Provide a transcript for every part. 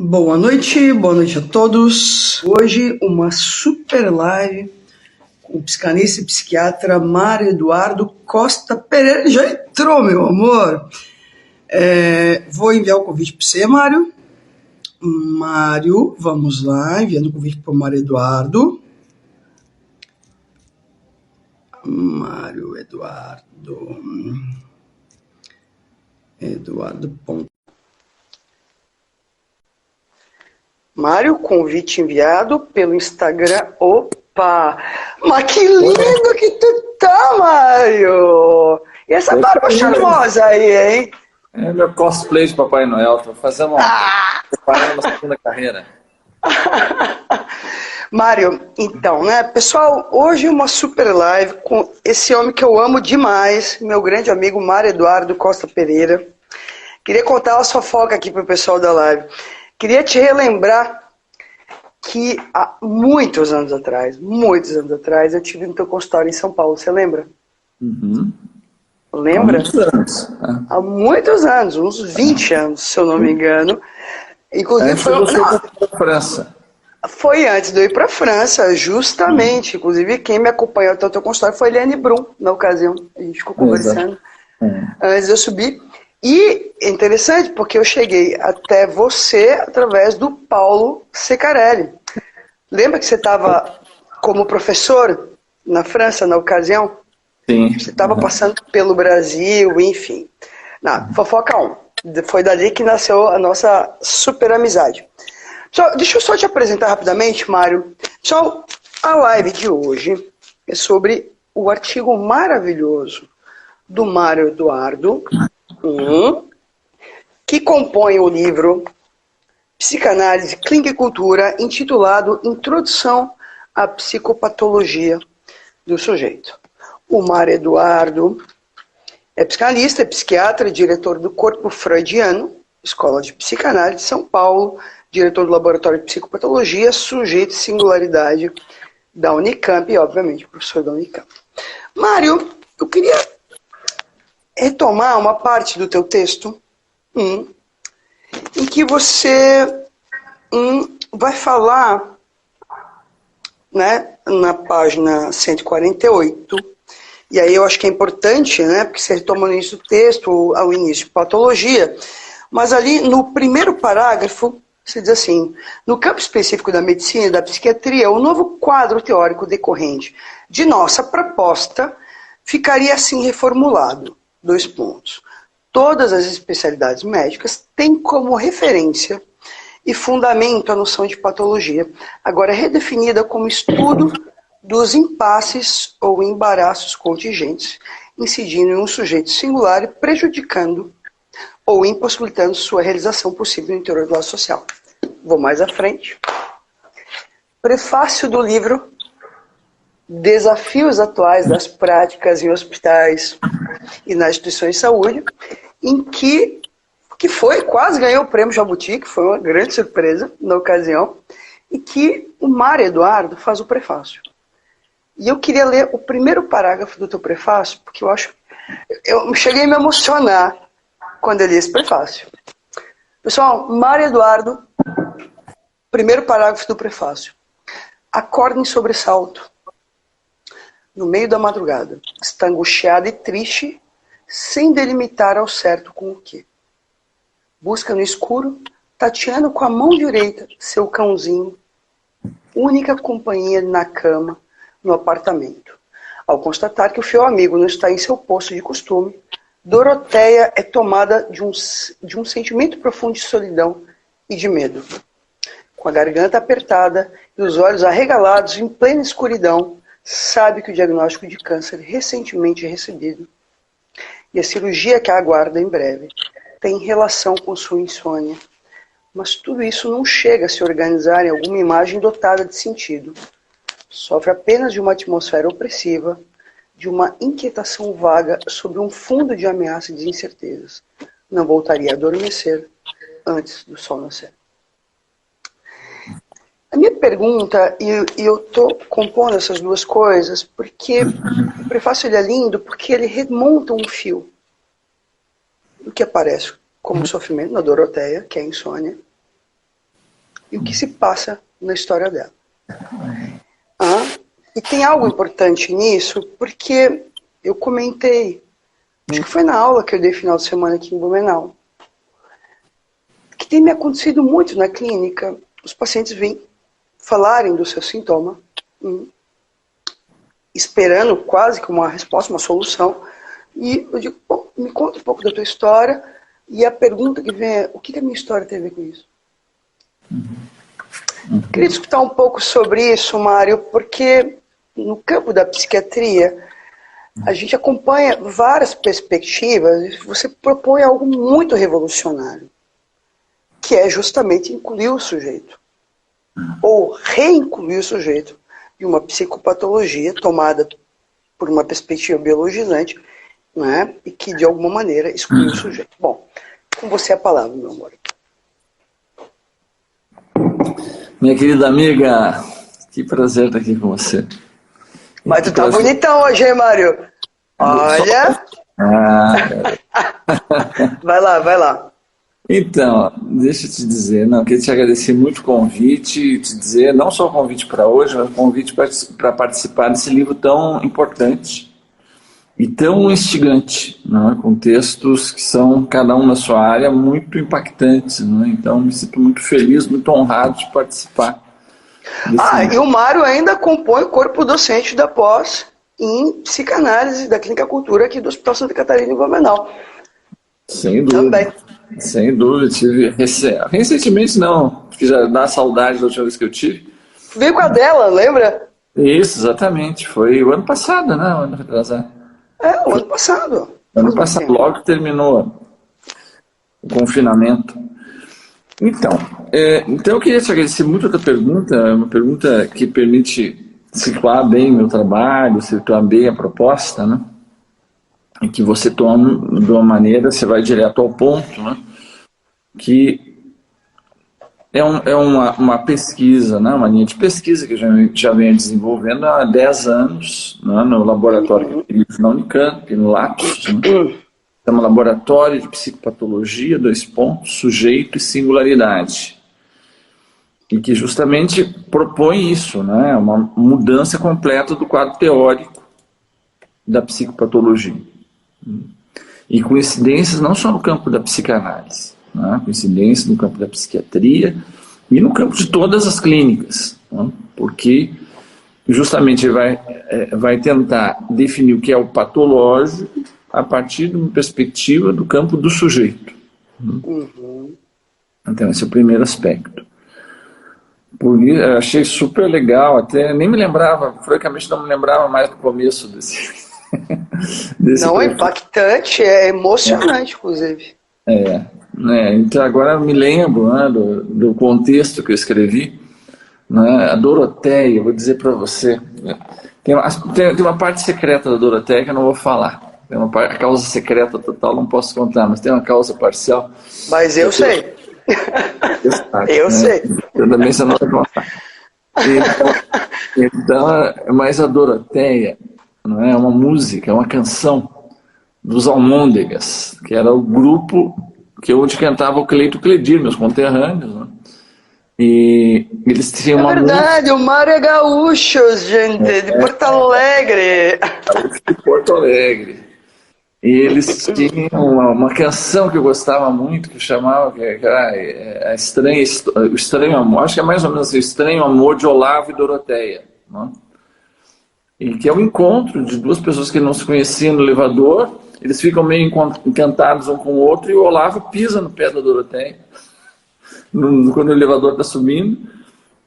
Boa noite a todos. Hoje uma super live com o psicanalista e psiquiatra Mário Eduardo Costa Pereira. Ele já entrou, meu amor. Vou enviar o convite para você, Mário. Mário, vamos lá, enviando o convite para o Mário Eduardo. Mário Eduardo. Eduardo. Mário, convite enviado pelo Instagram. Opa! Mas que lindo que tu tá, Mário! E essa barba charmosa aí, hein? É meu cosplay de Papai Noel. Tô fazendo preparando uma segunda carreira. Mário, então, né, pessoal, hoje uma super live com esse homem que eu amo demais, meu grande amigo Mário Eduardo Costa Pereira. Queria contar uma fofoca aqui pro pessoal da live. Queria te relembrar que há muitos anos atrás, eu tive no teu consultório em São Paulo, você lembra? Uhum. Lembra? Há muitos anos. Há muitos anos, uns 20 anos, se eu não me engano. Inclusive Antes de você ir para a França. Foi antes de eu ir para a França, justamente. Inclusive, quem me acompanhou até o teu consultório foi a Eliane Brum, na ocasião. A gente ficou conversando antes de eu subir. E é interessante porque eu cheguei até você através do Paulo Secarelli. Lembra que você estava como professor na França na ocasião? Sim. Você estava passando pelo Brasil, enfim. Fofoca 1. Foi dali que nasceu a nossa super amizade. Deixa eu só te apresentar rapidamente, Mário. A live de hoje é sobre o artigo maravilhoso do Mário Eduardo, que compõe o livro Psicanálise, Clínica e Cultura, intitulado Introdução à Psicopatologia do Sujeito. O Mário Eduardo é psicanalista, é psiquiatra, diretor do Corpo Freudiano, Escola de Psicanálise de São Paulo, diretor do Laboratório de Psicopatologia, Sujeito e Singularidade da Unicamp e, obviamente, professor da Unicamp. Mário, eu queria retomar uma parte do teu texto em que você vai falar, né, na página 148, e aí eu acho que é importante, né, porque você retoma no início do texto, ao início de patologia, mas ali no primeiro parágrafo, você diz assim: no campo específico da medicina e da psiquiatria, o novo quadro teórico decorrente de nossa proposta ficaria assim reformulado. 2 pontos. Todas as especialidades médicas têm como referência e fundamento a noção de patologia, agora redefinida como estudo dos impasses ou embaraços contingentes, incidindo em um sujeito singular e prejudicando ou impossibilitando sua realização possível no interior do lado social. Vou mais à frente. Prefácio do livro Desafios Atuais das Práticas em Hospitais e nas Instituições de Saúde, em que quase ganhou o prêmio Jabuti, que foi uma grande surpresa na ocasião, e que o Mário Eduardo faz o prefácio. E eu queria ler o primeiro parágrafo do teu prefácio, porque eu cheguei a me emocionar quando eu li esse prefácio. Pessoal, Mário Eduardo, primeiro parágrafo do prefácio. Acorda em sobressalto, no meio da madrugada, está angustiado e triste, sem delimitar ao certo com o quê. Busca no escuro, tateando com a mão direita seu cãozinho, única companhia na cama, no apartamento. Ao constatar que o fiel amigo não está em seu posto de costume, Doroteia é tomada de um sentimento profundo de solidão e de medo. Com a garganta apertada e os olhos arregalados em plena escuridão, sabe que o diagnóstico de câncer recentemente recebido e a cirurgia que a aguarda em breve tem relação com sua insônia. Mas tudo isso não chega a se organizar em alguma imagem dotada de sentido. Sofre apenas de uma atmosfera opressiva, de uma inquietação vaga sobre um fundo de ameaça e de incertezas. Não voltaria a adormecer antes do sol nascer. A minha pergunta, e eu estou compondo essas duas coisas, porque o prefácio ele é lindo, porque ele remonta um fio. O que aparece como sofrimento na Doroteia, que é a insônia, e o que se passa na história dela. E tem algo importante nisso, porque eu comentei, acho que foi na aula que eu dei final de semana aqui em Blumenau, que tem me acontecido muito na clínica. Os pacientes vêm falarem do seu sintoma, esperando quase que uma resposta, uma solução, e eu digo, bom, me conta um pouco da tua história, e a pergunta que vem é, o que a minha história tem a ver com isso? Queria escutar um pouco sobre isso, Mário, porque no campo da psiquiatria, a gente acompanha várias perspectivas e você propõe algo muito revolucionário, que é justamente incluir o sujeito, ou reincluir o sujeito em uma psicopatologia tomada por uma perspectiva biologizante, né, e que de alguma maneira exclui o sujeito. Bom, com você a palavra, meu amor. Minha querida amiga, que prazer estar aqui com você. Mas tu tá bonitão hoje, hein, Mário? Olha! Vai lá, vai lá. Então, deixa eu te dizer, queria te agradecer muito o convite e te dizer, não só o convite para hoje, mas o convite para participar desse livro tão importante e tão instigante, né, com textos que são, cada um na sua área, muito impactantes. Né? Então, me sinto muito feliz, muito honrado de participar. E o Mário ainda compõe o corpo docente da pós em psicanálise da Clínica Cultura aqui do Hospital Santa Catarina em Blumenau. Sem dúvida. Também. Sem dúvida. Tive recentemente não, porque já dá saudade da última vez que eu tive. Veio com a dela, lembra? Isso, exatamente. Foi o ano passado, né? O ano retrasado. O ano passado. Ano passado, logo que terminou o confinamento. Então, eu queria te agradecer muito a tua pergunta, uma pergunta que permite situar bem meu trabalho, situar bem a proposta, né? E que você toma de uma maneira, você vai direto ao ponto, né? Que é uma pesquisa, né? Uma linha de pesquisa que eu já venho desenvolvendo há 10 anos, né? No laboratório na Unicamp, no LAPS, né? É um laboratório de psicopatologia, sujeito e singularidade. E que justamente propõe isso, né? Uma mudança completa do quadro teórico da psicopatologia. E coincidências não só no campo da psicanálise, né? Coincidências no campo da psiquiatria e no campo de todas as clínicas, né? Porque justamente vai tentar definir o que é o patológico a partir de uma perspectiva do campo do sujeito. Então, esse é o primeiro aspecto. Porque eu achei super legal, até nem me lembrava, francamente não me lembrava mais do começo desse não, é impactante, é emocionante, inclusive. Então agora eu me lembro, né, do contexto que eu escrevi, né, a Doroteia, vou dizer para você, tem uma parte secreta da Doroteia que eu não vou falar. Tem a causa secreta total, não posso contar, mas tem uma causa parcial. Mas eu sei. Eu sei. Eu também só não vou contar. Então, mas a Doroteia não é uma música, é uma canção dos Almôndegas, que era o grupo onde cantava o Cleito Cledir, meus conterrâneos, né? E eles tinham uma verdade, música... o Mário é gaúcho, gente, de Porto Alegre. De Porto Alegre. E eles tinham uma canção que eu gostava muito, que chamava o Estranho Amor, acho que é mais ou menos assim, o Estranho Amor de Olavo e Doroteia, né? E que é o encontro de duas pessoas que não se conheciam no elevador, eles ficam meio encantados um com o outro, e o Olavo pisa no pé da Doroteia, quando o elevador está subindo,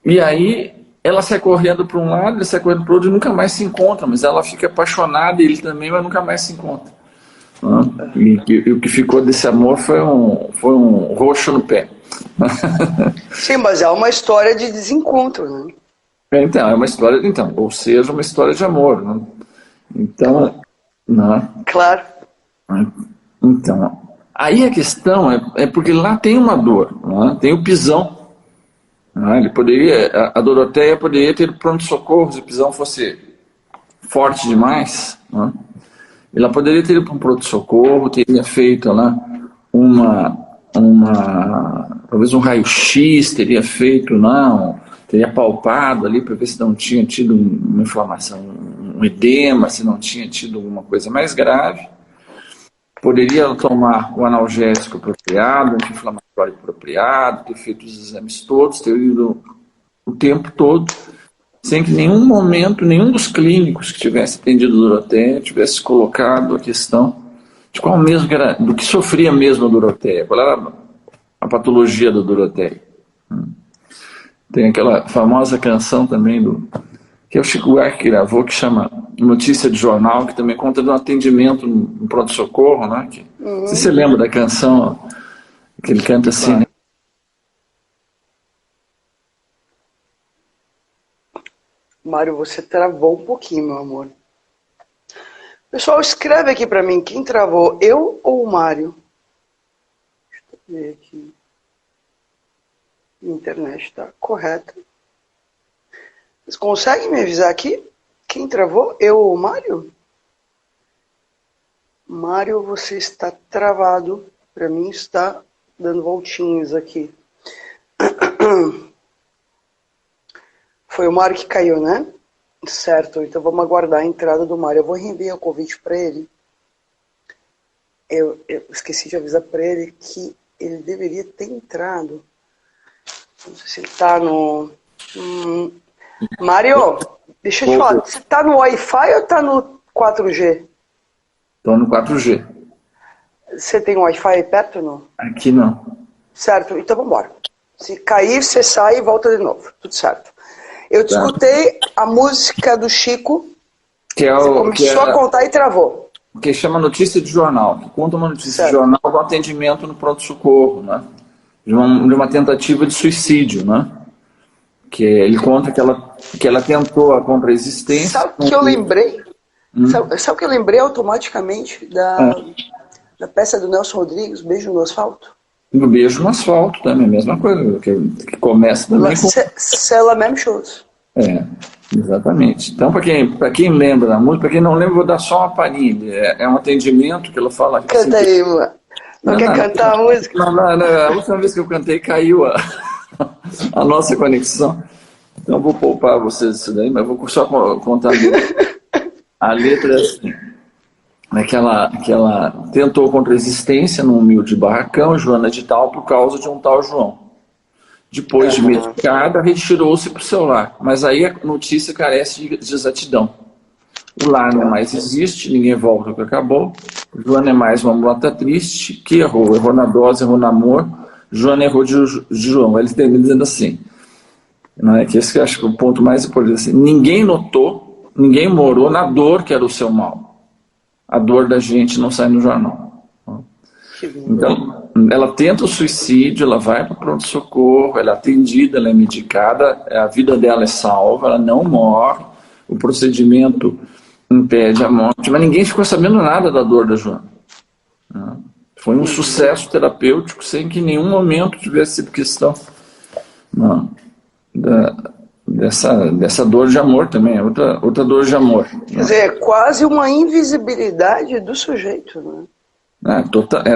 e aí ela sai correndo para um lado, ele sai correndo para o outro e nunca mais se encontram, mas ela fica apaixonada, e ele também, mas nunca mais se encontra. E o que ficou desse amor foi um roxo no pé. Sim, mas é uma história de desencontro, né? Então, é uma história, ou seja, uma história de amor, né? Então, né? Claro. Então, aí a questão é porque lá tem uma dor, né? Tem o pisão. Né? A Doroteia poderia ter pronto-socorro se o pisão fosse forte demais, né? Ela poderia ter ido para um pronto-socorro, teria feito lá uma talvez um raio-x teria feito, não, teria palpado ali para ver se não tinha tido uma inflamação, um edema, se não tinha tido alguma coisa mais grave. Poderia tomar o analgésico apropriado, o anti-inflamatório apropriado, ter feito os exames todos, ter ido o tempo todo, sem que em nenhum momento, nenhum dos clínicos que tivesse atendido a Doroteia tivesse colocado a questão de qual mesmo era, do que sofria mesmo a Doroteia, qual era a patologia da Doroteia. Tem aquela famosa canção também que é o Chico Buarque que gravou, que chama Notícia de Jornal, que também conta de um atendimento no pronto-socorro, né? Não sei se você lembra da canção, que ele canta assim, né? Mário, você travou um pouquinho, meu amor. Pessoal, escreve aqui pra mim, quem travou, eu ou o Mário? Deixa eu ver aqui. A internet está correta. Vocês conseguem me avisar aqui? Quem travou? Eu ou o Mário? Mário, você está travado. Para mim está dando voltinhas aqui. Foi o Mário que caiu, né? Certo, então vamos aguardar a entrada do Mário. Eu vou reenviar o convite para ele. Eu esqueci de avisar para ele que ele deveria ter entrado. Não sei se ele está no... Mário, deixa eu te falar. Você está no Wi-Fi ou está no 4G? Estou no 4G. Você tem um Wi-Fi aí perto ou não? Aqui não. Certo, então vamos embora. Se cair, você sai e volta de novo. Tudo certo. Eu te escutei a música do Chico, que é você começou a contar e travou. Que chama Notícia de Jornal, que conta uma notícia de jornal do atendimento no pronto-socorro, né? De uma tentativa de suicídio, né? Que ele conta que ela tentou a contra-existência. Sabe o que eu lembrei? Sabe o que eu lembrei automaticamente da peça do Nelson Rodrigues, Beijo no Asfalto? O Beijo no Asfalto também, a mesma coisa, que começa também com... Cela mesmo shows. Exatamente. Então, para quem lembra da música, para quem não lembra, vou dar só uma palhinha. É um atendimento que ela fala... Canta aí, mano. Não quer cantar a música? Não, a última vez que eu cantei caiu a nossa conexão. Então vou poupar vocês isso daí, mas vou só contar a letra é assim. Que ela tentou contra a existência num humilde barracão, Joana de Tal, por causa de um tal João. Depois de medicada, retirou-se para o seu lar. Mas aí a notícia carece de exatidão. O lar não mais existe, ninguém volta ao que acabou. Joana é mais uma mulata triste, que errou. Errou na dose, errou no amor. Joana errou de João. Ele termina dizendo assim, não é? Que esse que eu acho que é o ponto mais importante. Assim, ninguém notou, ninguém morou na dor que era o seu mal. A dor da gente não sai no jornal. Então, ela tenta o suicídio, ela vai para o pronto-socorro, ela é atendida, ela é medicada, a vida dela é salva, ela não morre, o procedimento impede a morte, mas ninguém ficou sabendo nada da dor da Joana. Foi um sucesso terapêutico sem que em nenhum momento tivesse sido questão dessa dor de amor também, outra dor de amor. Quer dizer, é quase uma invisibilidade do sujeito, né?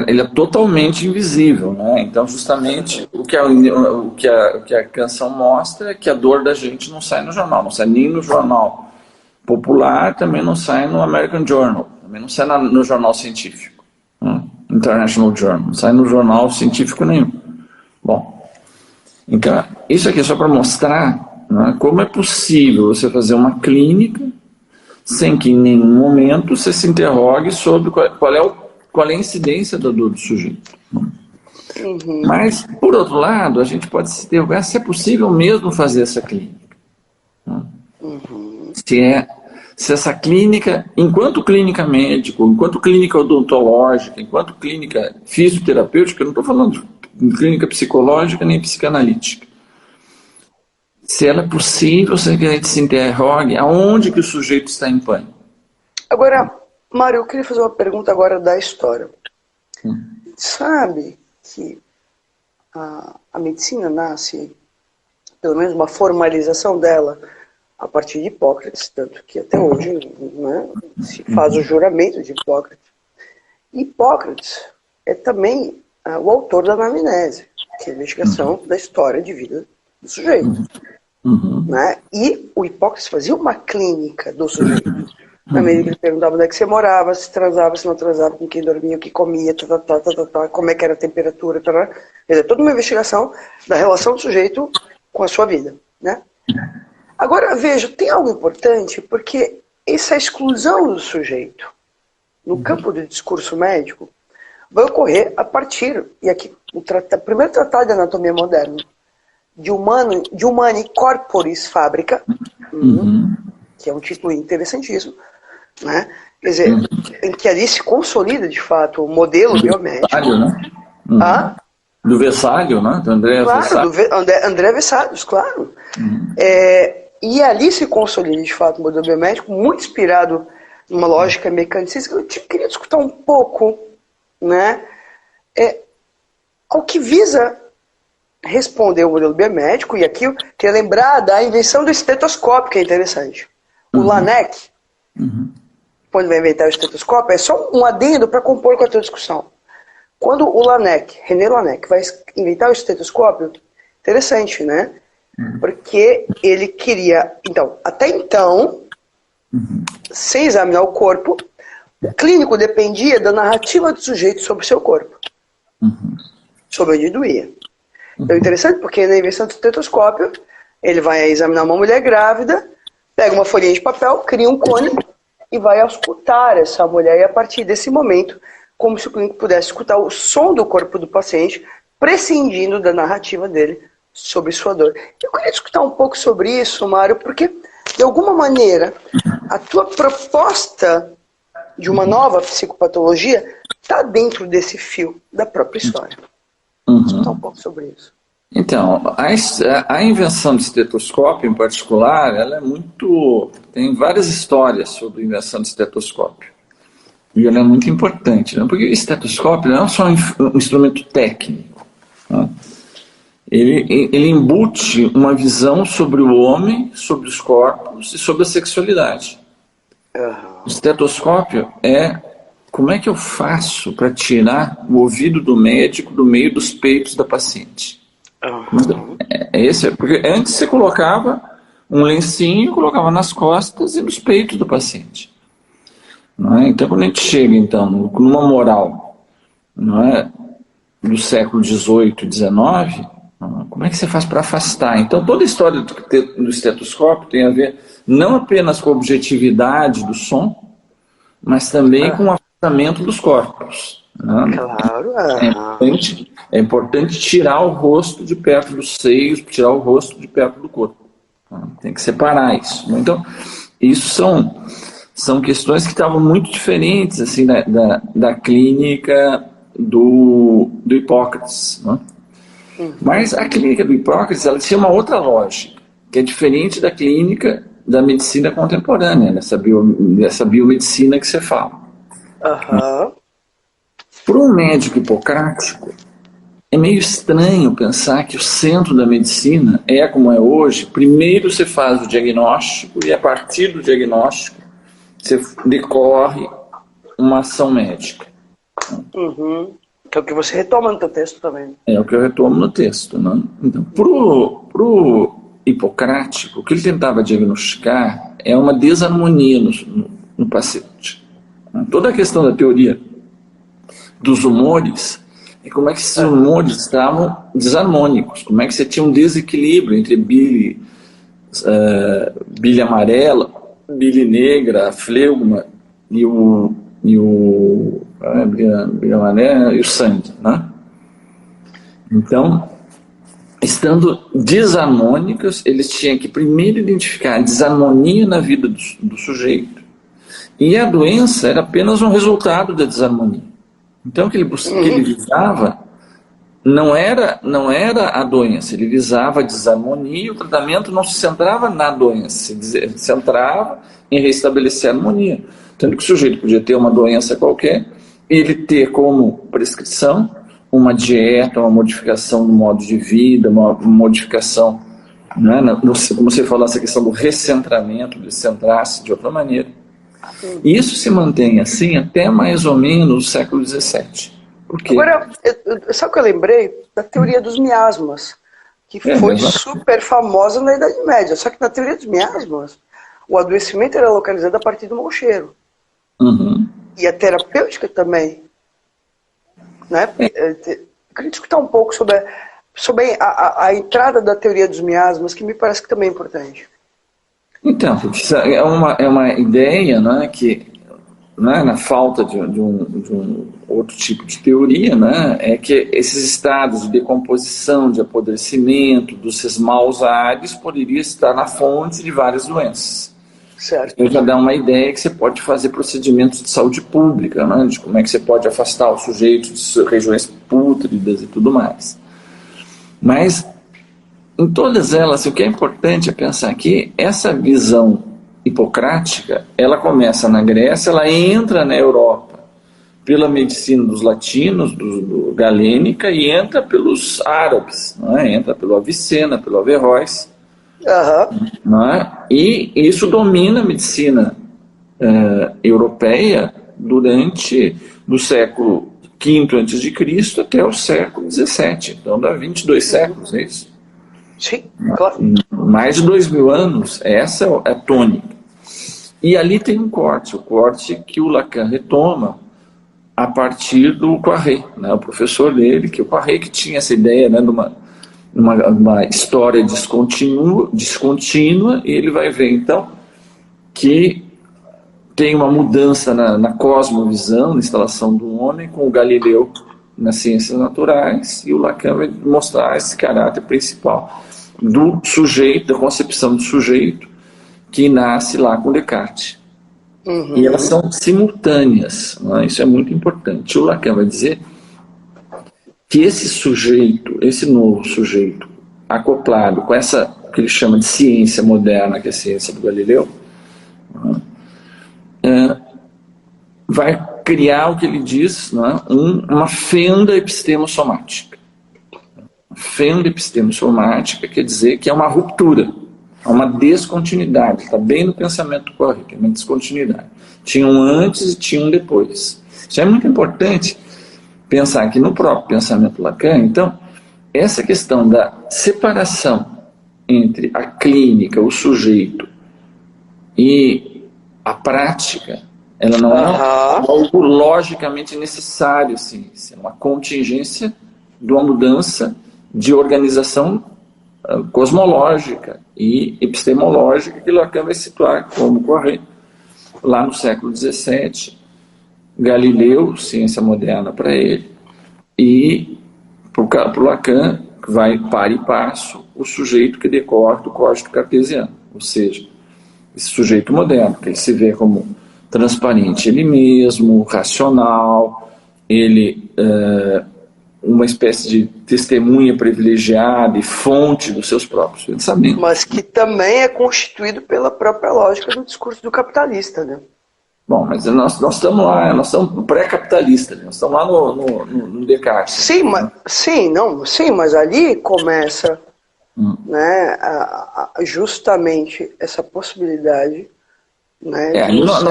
Ele é totalmente invisível, né? Então, justamente, o que a canção mostra é que a dor da gente não sai no jornal, não sai nem no jornal popular, também não sai no American Journal, também não sai no jornal científico, né? International Journal, não sai no jornal científico nenhum. Bom, então, isso aqui é só para mostrar, né, como é possível você fazer uma clínica sem que em nenhum momento você se interrogue sobre qual é a incidência da dor do sujeito. Mas, por outro lado, a gente pode se interrogar se é possível mesmo fazer essa clínica. Se essa clínica, enquanto clínica médica, enquanto clínica odontológica, enquanto clínica fisioterapêutica, eu não estou falando de clínica psicológica nem psicanalítica. Se ela é possível, se a gente se interrogue aonde que o sujeito está em pânico. Agora, Mário, eu queria fazer uma pergunta agora da história. Sabe que a medicina nasce, pelo menos uma formalização dela, a partir de Hipócrates, tanto que até hoje, né, se faz o juramento de Hipócrates. Hipócrates é também o autor da anamnese. que é a investigação da história de vida do sujeito. Né? E o Hipócrates fazia uma clínica do sujeito. Na medida que ele perguntava onde é que você morava, se transava, se não transava, com quem dormia, o que comia, como é que era a temperatura, é toda uma investigação da relação do sujeito com a sua vida. Né? Agora, veja, tem algo importante, porque essa exclusão do sujeito no campo do discurso médico vai ocorrer a partir, e aqui o primeiro tratado de anatomia moderna, de Humani Corporis Fabrica, que é um título interessantíssimo, né? Quer dizer, em que ali se consolida de fato o modelo biomédico. Vesálio, né? Do Vesálio, né? Do André Vesálio. Do André Vesálio, claro. E ali se consolida de fato o modelo biomédico, muito inspirado numa lógica mecanicista. Eu queria discutir um pouco, né? Ao que visa responder o modelo biomédico, e aqui eu queria lembrar da invenção do estetoscópio, que é interessante. O Laennec, quando vai inventar o estetoscópio, é só um adendo para compor com a tua discussão. Quando o René Laennec, vai inventar o estetoscópio, interessante, né? Porque ele queria, até então, sem examinar o corpo, o clínico dependia da narrativa do sujeito sobre o seu corpo, sobre onde doía. Então é interessante porque na invenção do estetoscópio, ele vai examinar uma mulher grávida, pega uma folhinha de papel, cria um cone e vai auscultar essa mulher. E a partir desse momento, como se o clínico pudesse escutar o som do corpo do paciente, prescindindo da narrativa dele sobre sua dor. Eu queria discutir um pouco sobre isso, Mário, porque, de alguma maneira, a tua proposta de uma nova psicopatologia está dentro desse fio da própria história. Discutir um pouco sobre isso. Então, a invenção do estetoscópio, em particular, ela é tem várias histórias sobre a invenção do estetoscópio. E ela é muito importante, né? Porque o estetoscópio não é só um instrumento técnico. Né? Ele embute uma visão sobre o homem, sobre os corpos e sobre a sexualidade. O estetoscópio como é que eu faço para tirar o ouvido do médico do meio dos peitos da paciente. Porque antes você colocava um lencinho, colocava nas costas e nos peitos do paciente. Não é? Então, quando a gente chega numa moral, não é, do século XVIII e XIX, como é que você faz para afastar? Então, toda a história do estetoscópio tem a ver não apenas com a objetividade do som, mas também com o afastamento dos corpos. Né? Claro. É importante tirar o rosto de perto dos seios, tirar o rosto de perto do corpo. Tem que separar isso. Então, isso são questões que estavam muito diferentes assim, da clínica do Hipócrates. Né? Mas a clínica do Hipócrates ela tinha uma outra lógica, que é diferente da clínica da medicina contemporânea, dessa biomedicina que você fala. Para um médico hipocrático, é meio estranho pensar que o centro da medicina é como é hoje. Primeiro você faz o diagnóstico e a partir do diagnóstico você decorre uma ação médica. Que é o que você retoma no teu texto também. É o que eu retomo no texto. Né? Então, pro hipocrático, o que ele tentava diagnosticar é uma desarmonia no paciente. Toda a questão da teoria dos humores é como é que esses humores estavam desarmônicos, como é que você tinha um desequilíbrio entre bile amarela, bile negra, a fleuma e o sangue, né? Então, estando desarmônicos, eles tinham que primeiro identificar a desarmonia na vida do sujeito. E a doença era apenas um resultado da desarmonia. Então, o que ele visava não era a doença, ele visava a desarmonia, e o tratamento não se centrava na doença, se centrava em restabelecer a harmonia. Tanto que o sujeito podia ter uma doença qualquer, e ele ter como prescrição uma dieta, uma modificação do modo de vida, uma modificação, né, como você falou, essa questão do recentramento, de centrar-se de outra maneira. E isso se mantém assim até mais ou menos o século XVII. Por quê? Agora, sabe o que eu lembrei? Da teoria dos miasmas, que foi super famosa na Idade Média. Só que na teoria dos miasmas, o adoecimento era localizado a partir do mau cheiro. Uhum. E a terapêutica também. Né? Eu queria discutir um pouco sobre a entrada da teoria dos miasmas, que me parece que também é importante. Então, é uma ideia, né, que, né, na falta de um outro tipo de teoria, né, é que esses estados de decomposição, de apodrecimento, dos maus ares, poderiam estar na fonte de várias doenças. Certo. Isso já dá uma ideia que você pode fazer procedimentos de saúde pública, né, de como é que você pode afastar o sujeito de regiões pútridas e tudo mais. Mas, em todas elas, o que é importante é pensar aqui, essa visão hipocrática, ela começa na Grécia, ela entra na Europa pela medicina dos latinos, do galênica, e entra pelos árabes, né? Entra pelo Avicena, pelo Averroes, né? E isso domina a medicina europeia durante do século V a.C. até o século XVII, então dá 22 séculos, é isso? Sim, claro. Mais de 2000 anos, essa é a tônica. E ali tem um corte, o corte que o Lacan retoma a partir do Poiré, né, o professor dele, que o Poiré que tinha essa ideia, né, de uma história descontínua, e ele vai ver então que tem uma mudança na cosmovisão, na instalação do homem, com o Galileu nas ciências naturais, e o Lacan vai mostrar esse caráter principal do sujeito, da concepção do sujeito, que nasce lá com Descartes. Uhum. E elas são simultâneas, né? Isso é muito importante. O Lacan vai dizer que esse sujeito, esse novo sujeito, acoplado com essa que ele chama de ciência moderna, que é a ciência do Galileu, vai criar o que ele diz, né, uma fenda epistemossomática. Fenda epistemossomática quer dizer que é uma ruptura, é uma descontinuidade, está bem no pensamento correto, é uma descontinuidade. Tinha um antes e tinha um depois. Isso é muito importante pensar que no próprio pensamento Lacan, então, essa questão da separação entre a clínica, o sujeito e a prática, ela não é algo logicamente necessário, assim, é uma contingência de uma mudança de organização cosmológica e epistemológica que Lacan vai situar como Poiré lá no século XVII, Galileu, ciência moderna para ele, e para o Lacan vai par e passo o sujeito que decorre do código cartesiano, ou seja, esse sujeito moderno, que ele se vê como transparente ele mesmo, racional, ele uma espécie de testemunha privilegiada e fonte dos seus próprios pensamentos. Mas que também é constituído pela própria lógica do discurso do capitalista, né? Bom, mas nós estamos lá, nós somos pré-capitalistas, nós estamos lá no Descartes. Sim, mas ali começa né, justamente essa possibilidade. Né, nós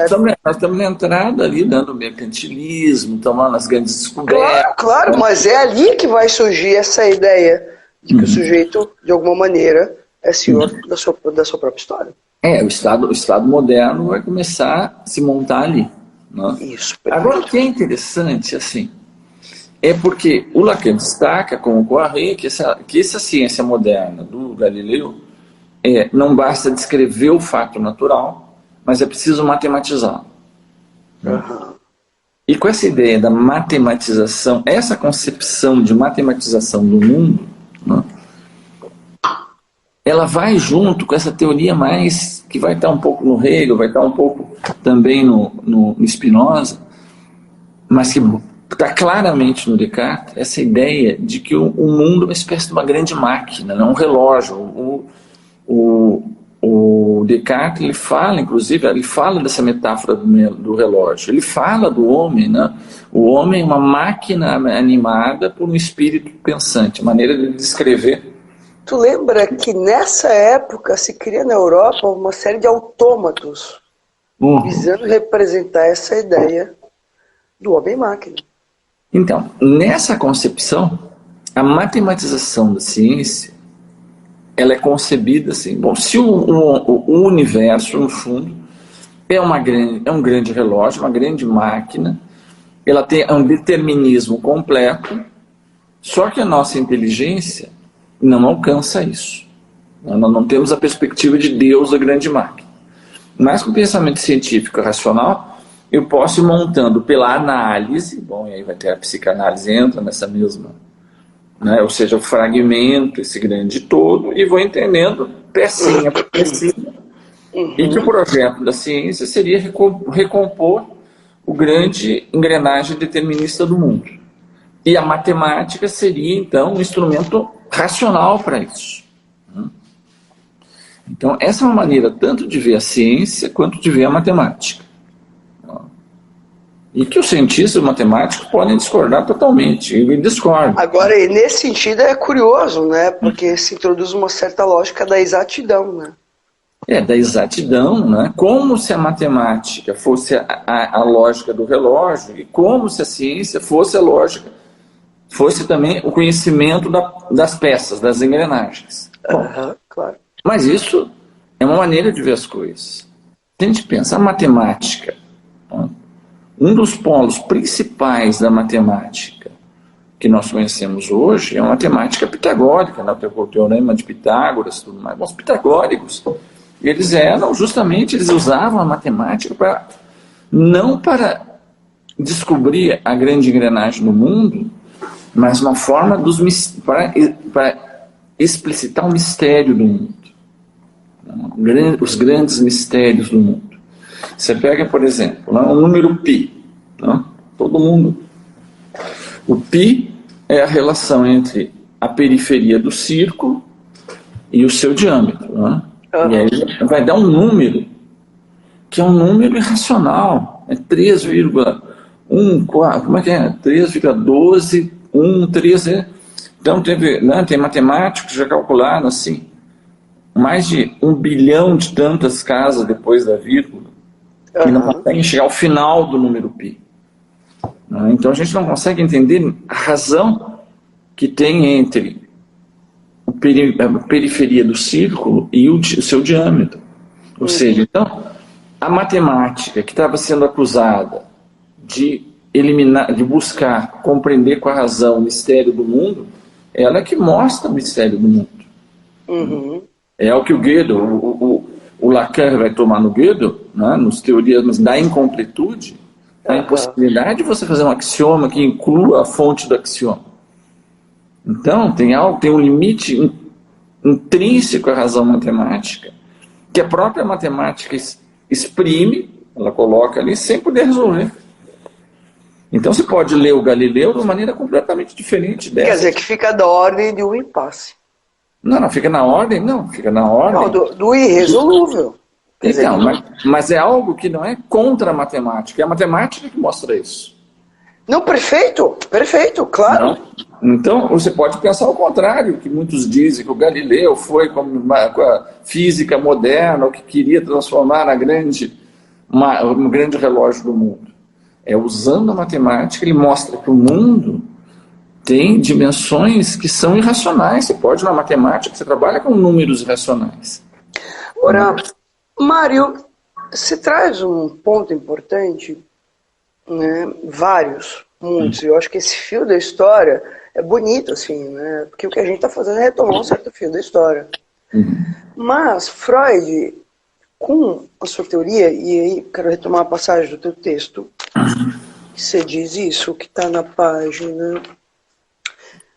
estamos na entrada ali, dando mercantilismo, estamos lá nas grandes descobertas. Claro, mas é ali que vai surgir essa ideia de que o sujeito, de alguma maneira, é senhor da sua própria história. O Estado moderno vai começar a se montar ali. Né? Isso. Agora, o que é interessante, assim, é porque o Lacan destaca, como o Poiré, que essa ciência moderna do Galileu não basta descrever o fato natural, mas é preciso matematizar. E com essa ideia da matematização, essa concepção de matematização do mundo, né, ela vai junto com essa teoria mais, que vai estar um pouco no Hegel, vai estar um pouco também no Spinoza, mas que está claramente no Descartes, essa ideia de que o mundo é uma espécie de uma grande máquina, não um relógio. O Descartes, ele fala dessa metáfora do relógio, ele fala do homem, né? O homem é uma máquina animada por um espírito pensante, a maneira de descrever. Tu lembra que nessa época se cria na Europa uma série de autômatos visando representar essa ideia do homem-máquina. Então, nessa concepção, a matematização da ciência, ela é concebida assim, bom, se o universo, no fundo, é um grande relógio, uma grande máquina, ela tem um determinismo completo, só que a nossa inteligência não alcança isso. Nós não temos a perspectiva de Deus da grande máquina. Mas com o pensamento científico e racional, eu posso ir montando pela análise, bom, e aí vai ter a psicanálise entra nessa mesma, né, ou seja, o fragmento, esse grande todo, e vou entendendo pecinha por pecinha, e que o projeto da ciência seria recompor o grande engrenagem determinista do mundo. E a matemática seria, então, um instrumento racional para isso. Então, essa é uma maneira tanto de ver a ciência quanto de ver a matemática. E que os cientistas matemáticos podem discordar totalmente, e discordam. Agora, nesse sentido, é curioso, né? Porque se introduz uma certa lógica da exatidão, né? Da exatidão, né? Como se a matemática fosse a lógica do relógio, e como se a ciência fosse a lógica, fosse também o conhecimento das peças, das engrenagens. Bom, claro. Mas isso é uma maneira de ver as coisas. Se a gente pensa, a matemática, um dos polos principais da matemática que nós conhecemos hoje é a matemática pitagórica, né? O teorema de Pitágoras, tudo mais. Bom, os pitagóricos, eles usavam a matemática não para descobrir a grande engrenagem do mundo, mas uma forma para explicitar o mistério do mundo. Os grandes mistérios do mundo. Você pega, por exemplo, o número π. Todo mundo. O π é a relação entre a periferia do círculo e o seu diâmetro. E aí vai dar um número, que é um número irracional. É 3,14, como é que é? 3,1213. Então tem matemáticos que já calcularam assim, mais de 1 bilhão de tantas casas depois da vírgula, que não conseguem chegar ao final do número π. Então a gente não consegue entender a razão que tem entre a periferia do círculo e o seu diâmetro. Ou seja, então, a matemática que estava sendo acusada de eliminar, de buscar compreender com a razão o mistério do mundo, ela é que mostra o mistério do mundo. É o que o Gödel, o Lacan vai tomar no Gödel, nos teorias da incompletude, a impossibilidade de você fazer um axioma que inclua a fonte do axioma. Então, tem um limite intrínseco à razão matemática, que a própria matemática exprime, ela coloca ali, sem poder resolver. Então, você pode ler o Galileu de uma maneira completamente diferente dessa. Quer dizer, que fica da ordem de um impasse. Não, fica na ordem, fica na ordem. Não, do irresolúvel. Então, mas é algo que não é contra a matemática, é a matemática que mostra isso. Não, perfeito, claro. Não. Então, você pode pensar o contrário, que muitos dizem que o Galileu foi com a física moderna, o que queria transformar um grande relógio do mundo. Usando a matemática, ele mostra que o mundo tem dimensões que são irracionais. Você pode, na matemática, você trabalha com números irracionais. Ora, Mário, você traz um ponto importante, né? Muitos. Eu acho que esse fio da história é bonito, assim, né? Porque o que a gente está fazendo é retomar um certo fio da história. Mas Freud, com a sua teoria, e aí quero retomar a passagem do teu texto, que você diz isso, que está na página...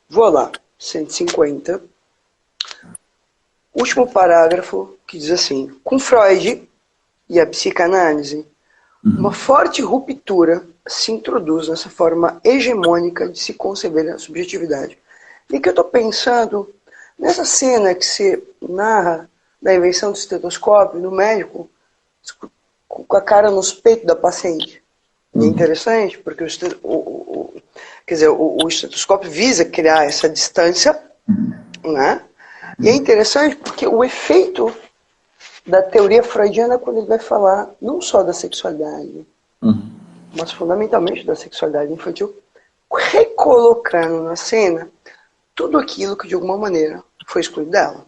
Vou lá, 150. Último parágrafo, que diz assim: com Freud e a psicanálise, uma forte ruptura se introduz nessa forma hegemônica de se conceber a subjetividade. E que eu estou pensando nessa cena que se narra da invenção do estetoscópio, do médico com a cara nos peitos da paciente. E é interessante, porque o estetoscópio visa criar essa distância, né? E é interessante porque o efeito da teoria freudiana, quando ele vai falar não só da sexualidade, mas fundamentalmente da sexualidade infantil, recolocando na cena tudo aquilo que de alguma maneira foi excluído dela.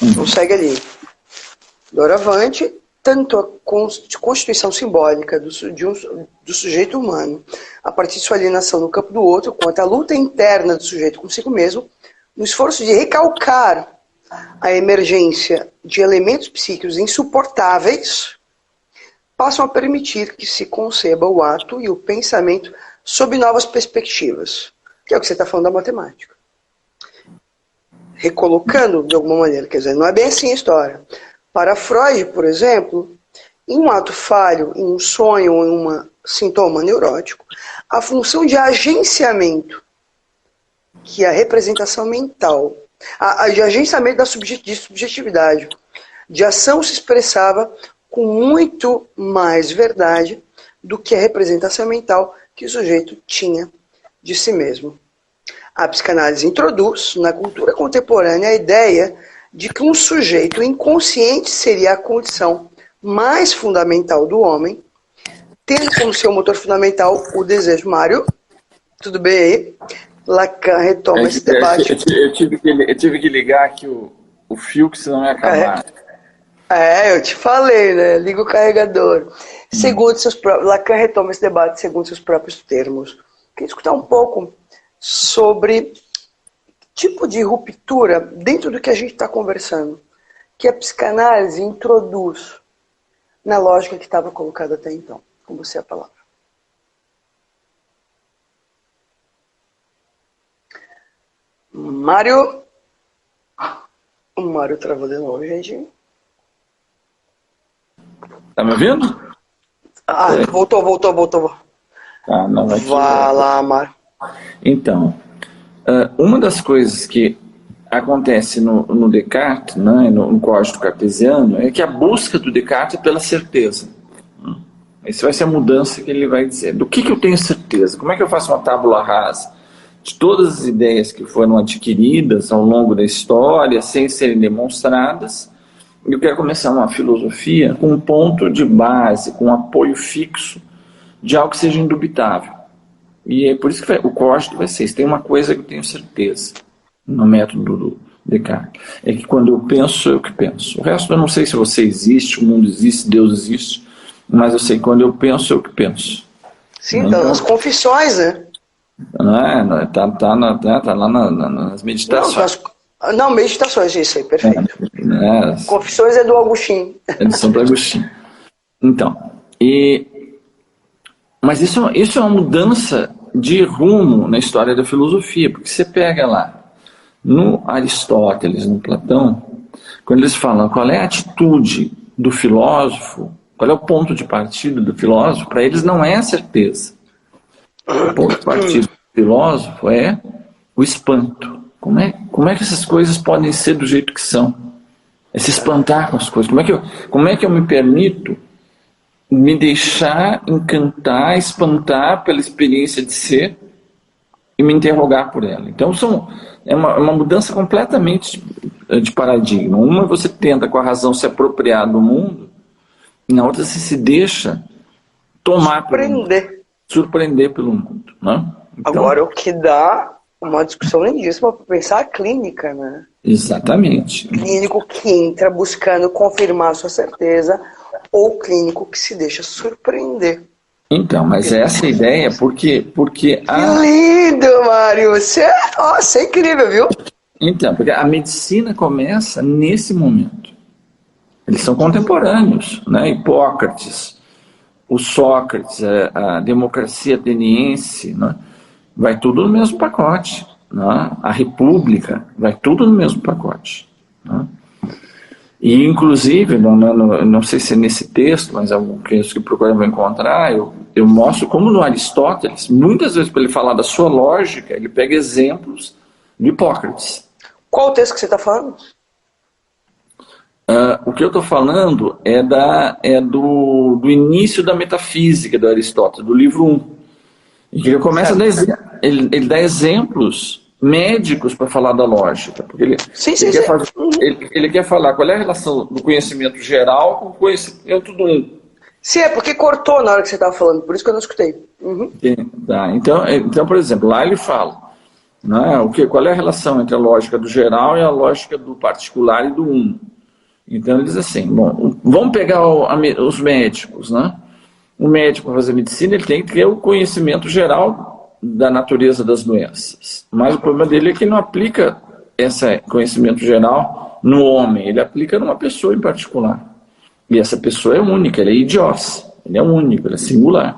Então segue ali. Doravante, tanto a constituição simbólica do sujeito humano, a partir de sua alienação no campo do outro, quanto a luta interna do sujeito consigo mesmo, no esforço de recalcar a emergência de elementos psíquicos insuportáveis, passam a permitir que se conceba o ato e o pensamento sob novas perspectivas, que é o que você está falando da matemática. Recolocando de alguma maneira, quer dizer, não é bem assim a história. Para Freud, por exemplo, em um ato falho, em um sonho ou em um sintoma neurótico, a função de agenciamento, que é a representação mental, de agenciamento da subjetividade, de ação se expressava com muito mais verdade do que a representação mental que o sujeito tinha de si mesmo. A psicanálise introduz na cultura contemporânea a ideia de que um sujeito inconsciente seria a condição mais fundamental do homem, tendo como seu motor fundamental o desejo. Mário, tudo bem aí? Lacan retoma esse debate. Eu tive que ligar aqui o fio, que senão ia acabar. Eu te falei, né? Liga o carregador. Segundo seus próprios... Lacan retoma esse debate segundo seus próprios termos. Queria escutar um pouco sobre tipo de ruptura dentro do que a gente está conversando, que a psicanálise introduz na lógica que estava colocada até então. Com você a palavra. Mário. O Mário travou de novo, gente. Tá me ouvindo? Voltou. Tá, não vai lá, Mário. Então, uma das coisas que acontece no Descartes, né, no código cartesiano, é que a busca do Descartes é pela certeza. Essa vai ser a mudança que ele vai dizer. Do que eu tenho certeza? Como é que eu faço uma tábula rasa de todas as ideias que foram adquiridas ao longo da história, sem serem demonstradas? Eu quero começar uma filosofia com um ponto de base, com um apoio fixo de algo que seja indubitável. E é por isso que o código vai ser isso. Tem uma coisa que eu tenho certeza no método do Descartes. É que quando eu penso, eu que penso. O resto eu não sei se você existe, o mundo existe, Deus existe, mas eu sei que quando eu penso, eu que penso. Sim, então, nas confissões, né? Tá lá nas meditações. Não, meditações, isso aí, perfeito. Confissões é do Agostinho. É de Santo Agostinho. Então, mas isso é uma mudança de rumo na história da filosofia, porque você pega lá, no Aristóteles, no Platão, quando eles falam qual é a atitude do filósofo, qual é o ponto de partida do filósofo, para eles não é a certeza. O ponto de partida do filósofo é o espanto. Como é que essas coisas podem ser do jeito que são? É se espantar com as coisas. Como é que eu me permito me deixar encantar, espantar pela experiência de ser e me interrogar por ela? Então é uma mudança completamente de paradigma. Uma, você tenta com a razão se apropriar do mundo, e na outra você se deixa tomar surpreender pelo mundo, né? Então, agora, o que dá uma discussão lindíssima para pensar a clínica, né? Exatamente. Clínico que entra buscando confirmar a sua certeza, ou clínico que se deixa surpreender. Então, mas essa é a ideia, porque Que lindo, Mário! Você é incrível, viu? Então, porque a medicina começa nesse momento. Eles são contemporâneos, né? Hipócrates, o Sócrates, a democracia ateniense, né? Vai tudo no mesmo pacote, né? A República, vai tudo no mesmo pacote, né? E, inclusive, não sei se é nesse texto, mas algum que procuramos encontrar, eu mostro como no Aristóteles, muitas vezes, para ele falar da sua lógica, ele pega exemplos de Hipócrates. Qual o texto que você está falando? O que eu estou falando é do início da metafísica do Aristóteles, do livro 1. E que ele começa ele dá exemplos médicos para falar da lógica. Porque ele quer falar qual é a relação do conhecimento geral com o conhecimento do um. Sim, é porque cortou na hora que você estava falando, por isso que eu não escutei. Uhum. Tá. Então, por exemplo, lá ele fala, né, qual é a relação entre a lógica do geral e a lógica do particular e do uno. Então ele diz assim, bom, vamos pegar os médicos, né? O médico, para fazer medicina, ele tem que ter o conhecimento geral da natureza das doenças. Mas o problema dele é que não aplica esse conhecimento geral no homem, ele aplica numa pessoa em particular. E essa pessoa é única, ele é idiós, ele é único, ele é singular.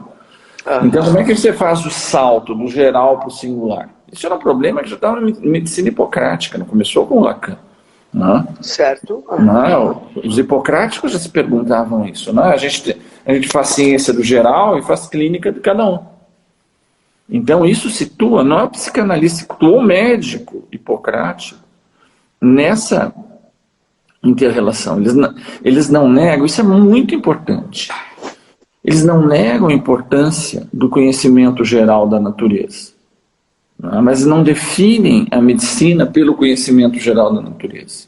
Então, como é que você faz o salto do geral para o singular? Isso era um problema que já estava na medicina hipocrática, não começou com Lacan. Não? Certo. Não, os hipocráticos já se perguntavam isso. Não? A gente faz ciência do geral e faz clínica de cada um. Então, isso situa, não é o psicanalista, situa o médico hipocrático nessa inter-relação. Eles não negam, isso é muito importante. Eles não negam a importância do conhecimento geral da natureza, mas não definem a medicina pelo conhecimento geral da natureza.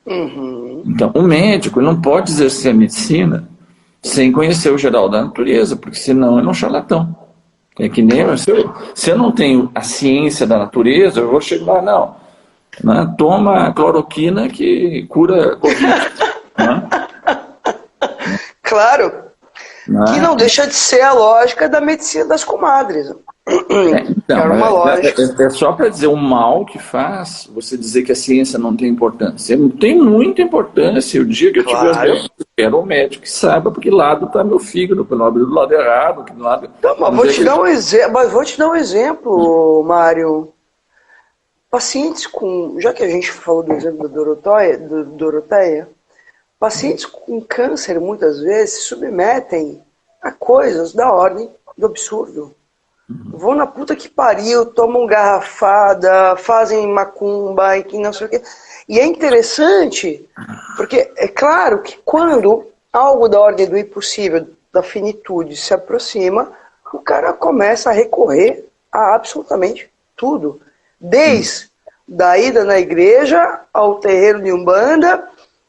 Uhum. Então, o médico não pode exercer a medicina sem conhecer o geral da natureza, porque senão ele é um charlatão. É que nem se eu não tenho a ciência da natureza, eu vou chegar lá, não, toma cloroquina que cura Covid. Claro, que não deixa de ser a lógica da medicina das comadres. Então, era uma lógica. É só para dizer o mal que faz você dizer que a ciência não tem importância. Tem muita importância. O dia que eu tiver eu quero um médico que saiba para que lado está meu fígado, para não abrir do lado errado. Que lado... Então, mas vou te dar um exemplo, Mário. Pacientes com, já que a gente falou do exemplo da Doroteia, pacientes com câncer muitas vezes se submetem a coisas da ordem do absurdo. Vão na puta que pariu, tomam garrafada, fazem macumba e que não sei o quê. E é interessante, porque é claro que quando algo da ordem do impossível, da finitude se aproxima, o cara começa a recorrer a absolutamente tudo. Desde da ida na igreja, ao terreiro de Umbanda,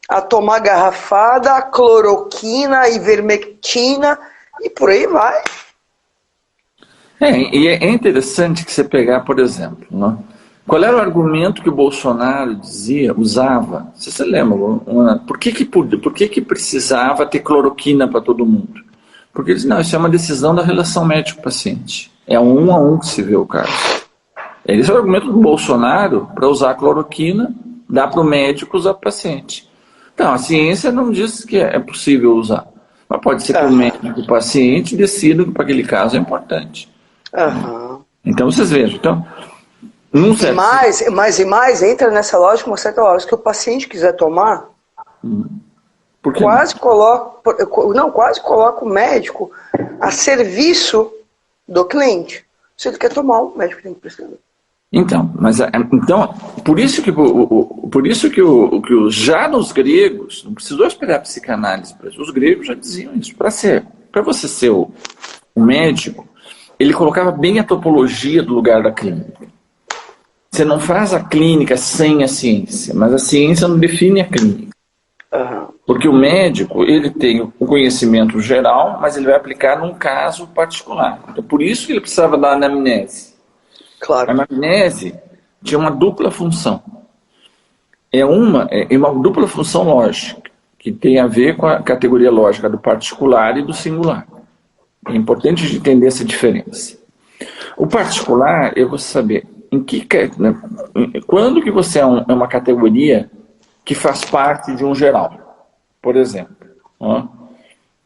a tomar garrafada, a cloroquina, a ivermectina, e por aí vai. E é interessante que você pegar, por exemplo, né? Qual era o argumento que o Bolsonaro usava? Você lembra? Por que precisava ter cloroquina para todo mundo? Porque ele disse, não, isso é uma decisão da relação médico-paciente. É um a um que se vê o caso. Esse é o argumento do Bolsonaro para usar a cloroquina, dar para o médico usar para o paciente. Então, a ciência não diz que é possível usar. Mas pode ser que o médico e o paciente decidam que para aquele caso é importante. Então, vocês vejam. Então, mais entra nessa lógica uma certa lógica que o paciente quiser tomar, quase coloca o médico a serviço do cliente. Se ele quer tomar, o médico tem que prescrever. Então, por isso que já nos gregos, não precisou esperar a psicanálise para isso, os gregos já diziam isso. Para você ser o médico, ele colocava bem a topologia do lugar da clínica. Você não faz a clínica sem a ciência, mas a ciência não define a clínica. Porque o médico, ele tem o conhecimento geral, mas ele vai aplicar num caso particular. Então, por isso que ele precisava da anamnese. Claro. A anamnese tinha uma dupla função. É uma dupla função lógica, que tem a ver com a categoria lógica do particular e do singular. É importante entender essa diferença. O particular, eu vou saber quando que você é uma categoria que faz parte de um geral. Por exemplo,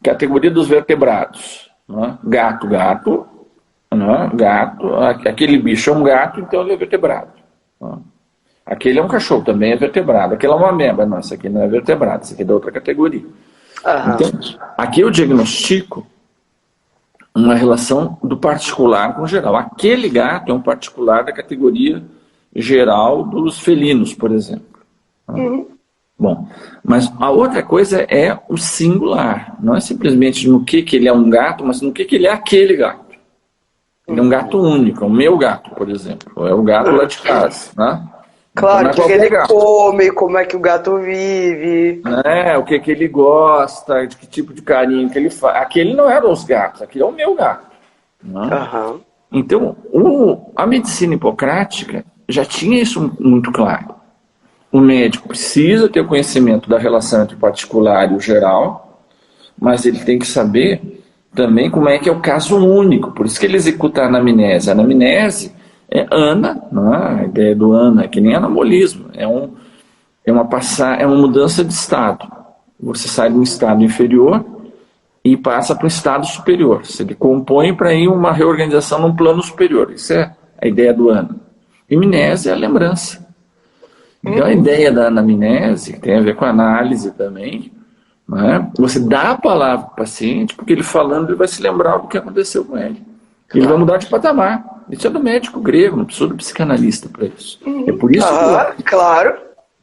categoria dos vertebrados. Gato, aquele bicho é um gato, então ele é vertebrado. Aquele é um cachorro, também é vertebrado. Aquele é uma ameba, não, esse aqui não é vertebrado, esse aqui é da outra categoria. Então, aqui eu diagnostico uma relação do particular com o geral. Aquele gato é um particular da categoria geral dos felinos, por exemplo. Bom, mas a outra coisa é o singular. Não é simplesmente no que ele é um gato, mas no que ele é aquele gato. Ele é um gato único, é o meu gato, por exemplo. É o gato lá de casa. Né? Claro, não é o que qualquer ele gato. come, como é que o gato vive. O que ele gosta, de que tipo de carinho que ele faz. Aquele não era os gatos, aquele é o meu gato. Né? Aham. Então, a medicina hipocrática já tinha isso muito claro. O médico precisa ter conhecimento da relação entre o particular e o geral, mas ele tem que saber também como é que é o caso único. Por isso que ele executa a anamnese. A anamnese é ana, não é? A ideia do ana é que nem anabolismo. É uma mudança de estado. Você sai de um estado inferior e passa para um estado superior. Você decompõe para ir uma reorganização num plano superior. Isso é a ideia do ano. Mnese é a lembrança. Então a ideia da anamnese, que tem a ver com a análise também, né? Você dá a palavra para o paciente, porque ele falando ele vai se lembrar do que aconteceu com ele. Ele vai mudar de patamar. Isso é do médico grego, não precisa do psicanalista para isso. Claro.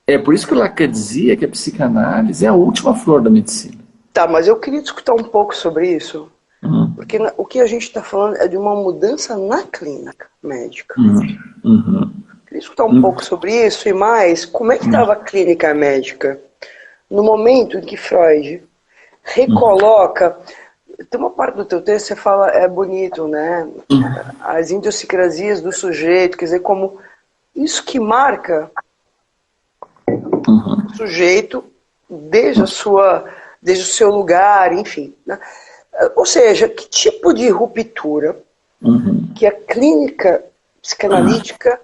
É por isso que o Lacan dizia que a psicanálise é a última flor da medicina. Tá, mas eu queria discutir um pouco sobre isso, porque o que a gente está falando é de uma mudança na clínica médica. Queria escutar um pouco sobre isso e mais, como é que estava a clínica médica no momento em que Freud recoloca. Tem uma parte do teu texto que você fala, é bonito, né? As idiosincrasias do sujeito, quer dizer, como isso que marca o sujeito desde o seu lugar, enfim. Né? Ou seja, que tipo de ruptura que a clínica psicanalítica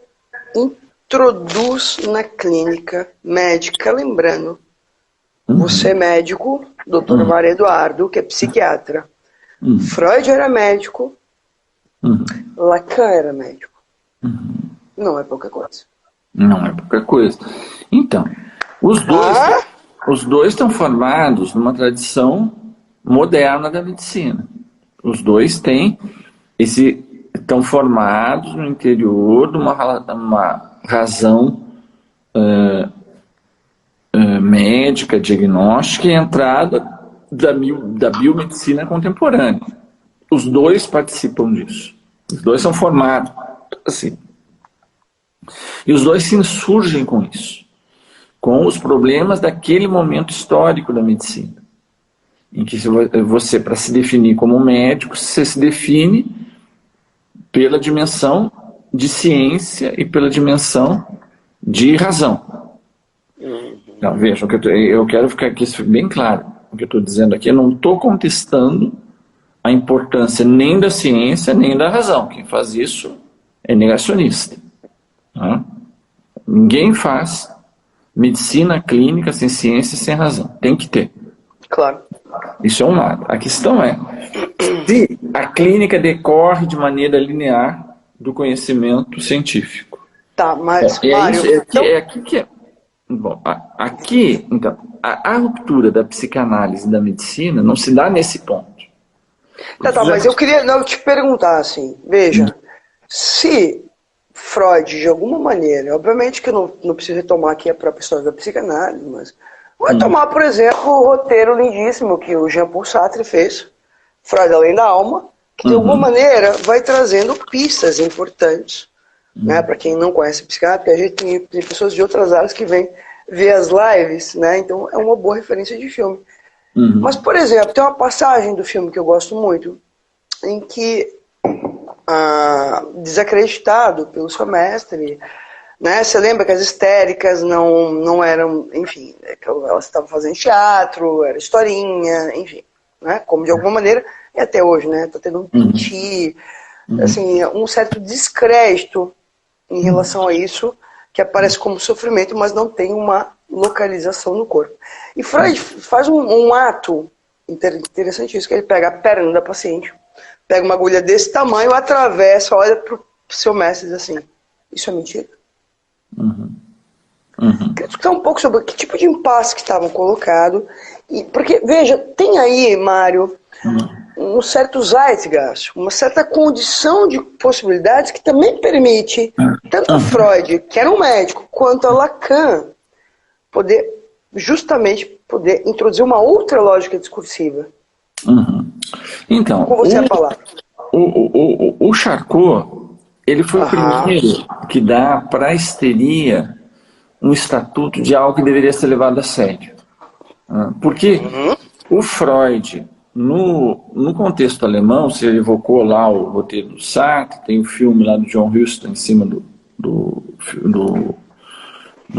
introduz na clínica médica, lembrando, você é médico, doutor Mário Eduardo, que é psiquiatra. Freud era médico, Lacan era médico. Não é pouca coisa. Não é pouca coisa. Então, os dois estão formados numa tradição moderna da medicina. Os dois estão formados no interior de uma razão médica, diagnóstica e entrada da biomedicina contemporânea. Os dois participam disso. Os dois são formados assim. E os dois se insurgem com isso, com os problemas daquele momento histórico da medicina, em que você, para se definir como médico, você se define pela dimensão de ciência e pela dimensão de razão. Então, veja, eu quero ficar aqui bem claro. O que eu estou dizendo aqui, eu não estou contestando a importância nem da ciência, nem da razão. Quem faz isso é negacionista. Tá? Ninguém faz medicina clínica sem ciência e sem razão. Tem que ter. Claro. Isso é um lado. A questão é se a clínica decorre de maneira linear do conhecimento científico. Tá, mas, Mário... aqui que é... Bom, aqui, então, a ruptura da psicanálise e da medicina não se dá nesse ponto. Tá, mas eu queria te perguntar assim, veja, se Freud, de alguma maneira, obviamente que eu não preciso retomar aqui a própria história da psicanálise, mas vou tomar, por exemplo, o roteiro lindíssimo que o Jean-Paul Sartre fez, Freud Além da Alma, que de alguma maneira vai trazendo pistas importantes, né, para quem não conhece psiquiatra, porque a gente tem pessoas de outras áreas que vêm ver as lives, né, então é uma boa referência de filme. Mas, por exemplo, tem uma passagem do filme que eu gosto muito, em que, desacreditado pelo seu mestre, né, você lembra que as histéricas não eram, enfim, elas estavam fazendo teatro, era historinha, enfim, né, como de alguma maneira, e até hoje, né, tá tendo um piti, assim, um certo descrédito em relação a isso, que aparece como sofrimento, mas não tem uma localização no corpo. E Freud faz um ato interessantíssimo, que ele pega a perna da paciente, pega uma agulha desse tamanho, atravessa, olha para o seu mestre e diz assim, isso é mentira? Queria discutir um pouco sobre que tipo de impasse que estavam colocados, porque, veja, tem aí, Mário, um certo zeitgeist, uma certa condição de possibilidades que também permite tanto a Freud, que era um médico, quanto a Lacan justamente poder introduzir uma outra lógica discursiva. Então, Com você a palavra. O Charcot, ele foi o primeiro que dá para a histeria um estatuto de algo que deveria ser levado a sério. Porque o Freud, no contexto alemão, você evocou lá o roteiro do Sartre, tem o filme lá do John Huston em cima do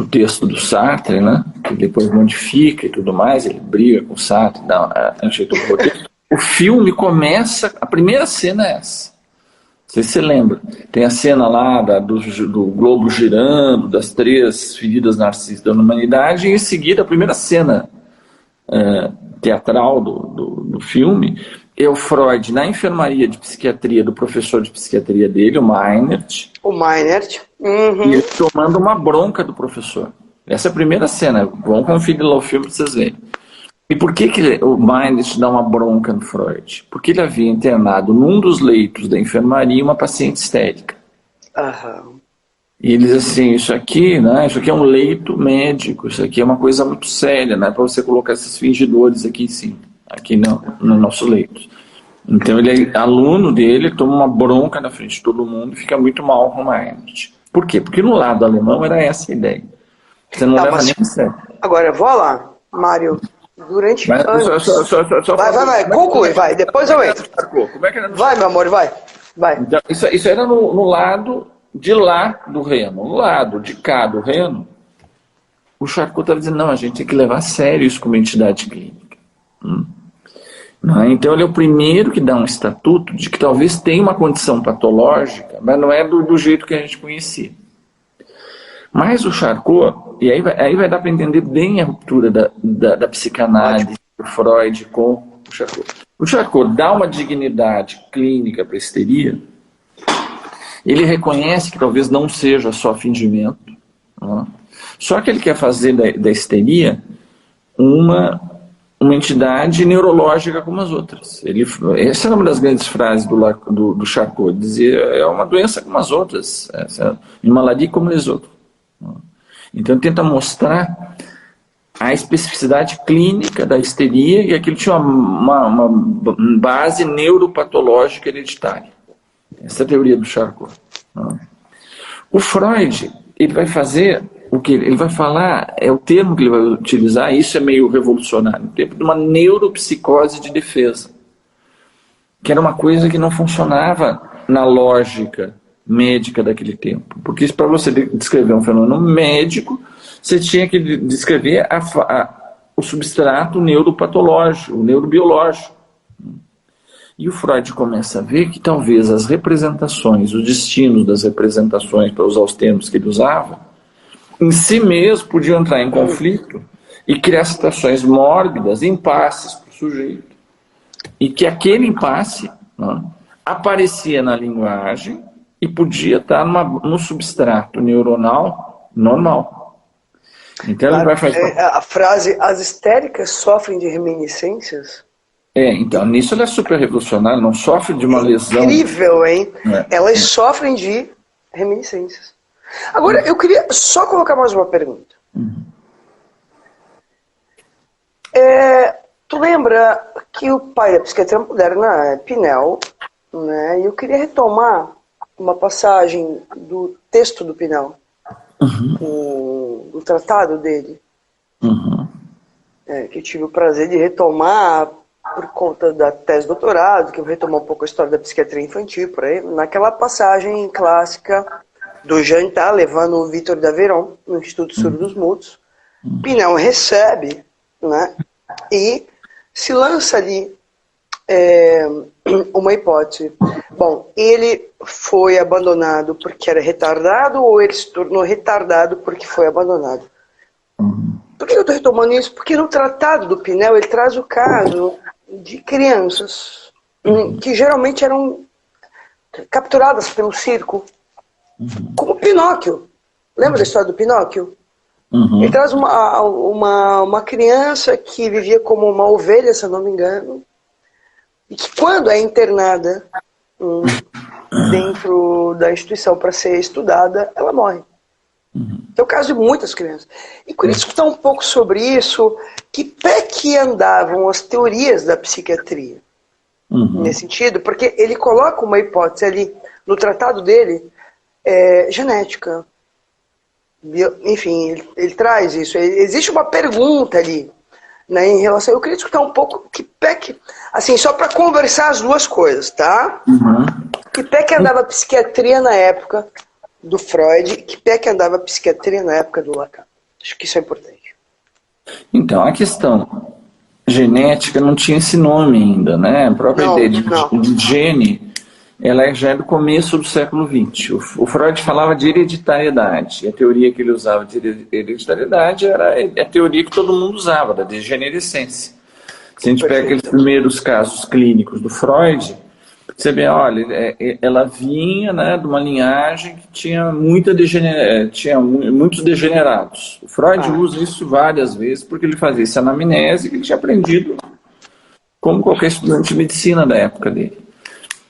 texto do Sartre, né? Que depois modifica e tudo mais, ele briga com o Sartre, dá um jeito do roteiro. O filme começa, a primeira cena é essa. Não sei se você lembra. Tem a cena lá do globo girando, das 3 feridas narcisistas da humanidade, e em seguida a primeira cena teatral do filme é o Freud na enfermaria de psiquiatria do professor de psiquiatria dele, o Meinert. O Meinert. E ele tomando uma bronca do professor. Essa é a primeira cena. Vamos conferir lá o filme para vocês verem. E por que o Meinert dá uma bronca no Freud? Porque ele havia internado num dos leitos da enfermaria uma paciente histérica. E ele diz assim, isso aqui é um leito médico, isso aqui é uma coisa muito séria, não é para você colocar esses fingidores aqui em cima, aqui no nosso leito. Então ele é aluno dele, toma uma bronca na frente de todo mundo e fica muito mal com o Meinert. Por quê? Porque no lado alemão era essa a ideia. Você não leva nem a sério. Agora, vou lá, Mário. Durante anos... Vai, conclui, vai, depois eu entro. Como é que era no vai, meu amor, vai. Então, isso era no lado de lá do Reno. No lado de cá do Reno, o Charcot estava dizendo, não, a gente tem que levar a sério isso como entidade clínica. Então ele é o primeiro que dá um estatuto de que talvez tenha uma condição patológica, mas não é do jeito que a gente conhecia. Mas o Charcot, e aí vai dar para entender bem a ruptura da psicanálise do Freud com o Charcot. O Charcot dá uma dignidade clínica para a histeria, ele reconhece que talvez não seja só fingimento, só que ele quer fazer da histeria uma entidade neurológica como as outras. Essa é uma das grandes frases do Charcot, dizia, é uma doença como as outras, uma maladie como les autres. Então tenta mostrar a especificidade clínica da histeria e aquilo tinha uma base neuropatológica hereditária. Essa é a teoria do Charcot. O Freud, ele vai fazer o que ele vai falar, é o termo que ele vai utilizar, isso é meio revolucionário, o tempo de uma neuropsicose de defesa, que era uma coisa que não funcionava na lógica médica daquele tempo. Porque para você descrever um fenômeno médico, você tinha que descrever o substrato neuropatológico, o neurobiológico. E o Freud começa a ver que talvez as representações, os destinos das representações, para usar os termos que ele usava, em si mesmo podiam entrar em conflito e criar situações mórbidas, impasses para o sujeito. E que aquele impasse aparecia na linguagem e podia estar no substrato neuronal normal. Então ele vai fazer... A frase, as histéricas sofrem de reminiscências? Então, nisso ela é super revolucionária, não sofre de uma lesão. Incrível, hein? Elas sofrem de reminiscências. Agora, eu queria só colocar mais uma pergunta. Tu lembra que o pai da psiquiatria moderna é Pinel, né? E eu queria retomar uma passagem do texto do Pinel, do tratado dele, que eu tive o prazer de retomar por conta da tese de doutorado, que eu vou retomar um pouco a história da psiquiatria infantil, por aí, naquela passagem clássica do Jean tá levando o Victor Daveron no Instituto Surdo dos Mudos. Pinel recebe, né, e se lança ali uma hipótese. Bom, ele foi abandonado porque era retardado ou ele se tornou retardado porque foi abandonado? Por que eu estou retomando isso? Porque no tratado do Pinel ele traz o caso de crianças que geralmente eram capturadas pelo circo, como Pinóquio. Lembra da história do Pinóquio? Ele traz uma criança que vivia como uma ovelha, se eu não me engano, e que quando é internada dentro da instituição para ser estudada, ela morre. É o caso de muitas crianças. E por isso está um pouco sobre isso, que pé que andavam as teorias da psiquiatria, nesse sentido, porque ele coloca uma hipótese ali no tratado dele, genética. enfim, ele traz isso. Existe uma pergunta ali, né, em relação... Eu queria escutar um pouco que pé que... Assim, só para conversar as duas coisas, tá? Uhum. Que pé que andava a psiquiatria na época do Freud, que pé que andava a psiquiatria na época do Lacan. Acho que isso é importante. Então, a questão genética não tinha esse nome ainda, né? A própria ideia de gene, ela já é do começo do século XX. O Freud falava de hereditariedade. E a teoria que ele usava de hereditariedade era a teoria que todo mundo usava, da degenerescência. Se a gente pega aqueles primeiros casos clínicos do Freud, você vê, olha, ela vinha, né, de uma linhagem que tinha muitos degenerados. O Freud usa isso várias vezes porque ele fazia essa anamnese que ele tinha aprendido como qualquer estudante de medicina da época dele.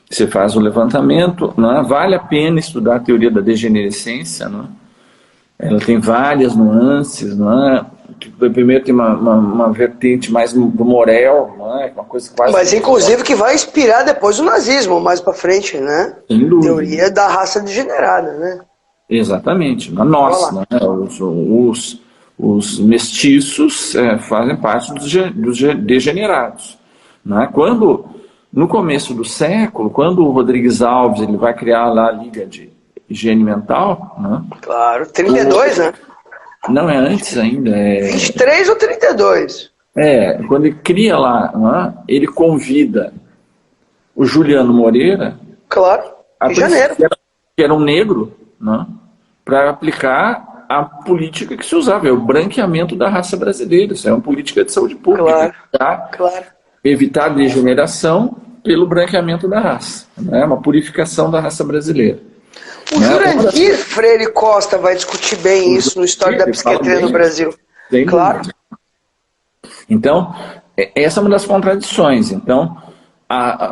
Você faz o levantamento, né, vale a pena estudar a teoria da degenerescência, né? Ela tem várias nuances, né? Primeiro tem uma vertente mais do Morel, né? Uma coisa quase... Mas inclusive que vai inspirar depois o nazismo, mais para frente, né? Sem dúvida. Teoria da raça degenerada, né? Exatamente. Nós, né? Os mestiços fazem parte dos degenerados. Né? Quando, no começo do século, quando o Rodrigues Alves ele vai criar lá a Liga de Higiene Mental, né? Claro, 32, né? Não, é antes ainda. 23 ou 32? Quando ele cria lá, né? Ele convida o Juliano Moreira, claro, em janeiro, que era um negro, né? Para aplicar a política que se usava, é o branqueamento da raça brasileira. Isso é uma política de saúde pública. Claro. Evitar a degeneração pelo branqueamento da raça, né? Uma purificação da raça brasileira. O Jurandir Freire Costa vai discutir bem isso no História da Psiquiatria no Brasil. Claro. Então, essa é uma das contradições. Então,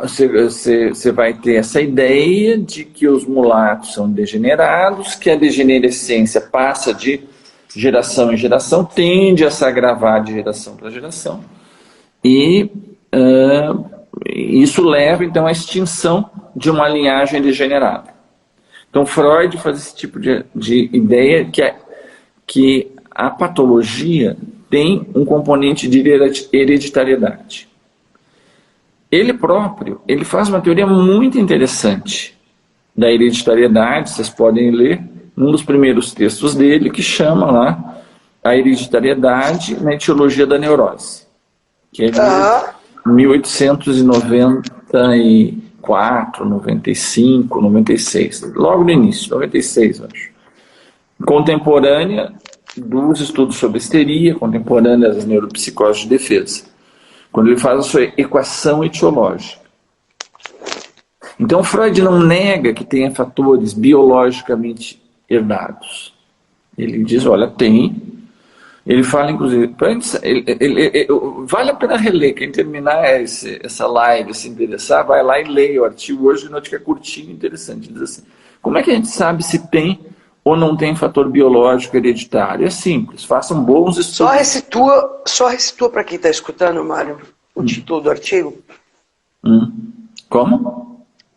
você vai ter essa ideia de que os mulatos são degenerados, que a degenerescência passa de geração em geração, tende a se agravar de geração para geração, e isso leva, então, à extinção de uma linhagem degenerada. Então, Freud faz esse tipo de ideia que a patologia tem um componente de hereditariedade. Ele próprio, ele faz uma teoria muito interessante da hereditariedade, vocês podem ler num dos primeiros textos dele, que chama lá a hereditariedade na etiologia da neurose, que é de 1894, 95, 96, logo no início, 96, acho. Contemporânea dos estudos sobre histeria, contemporânea das neuropsicoses de defesa, quando ele faz a sua equação etiológica. Então, Freud não nega que tenha fatores biologicamente herdados. Ele diz, olha, tem. Ele fala, inclusive, vale a pena reler, quem terminar essa live, se interessar, vai lá e leia o artigo hoje de noite, que é curtinho e interessante. Diz assim, como é que a gente sabe se tem ou não tem fator biológico hereditário? É simples, façam bons estudos. Só recitua para quem está escutando, Mário, o título do artigo. Como?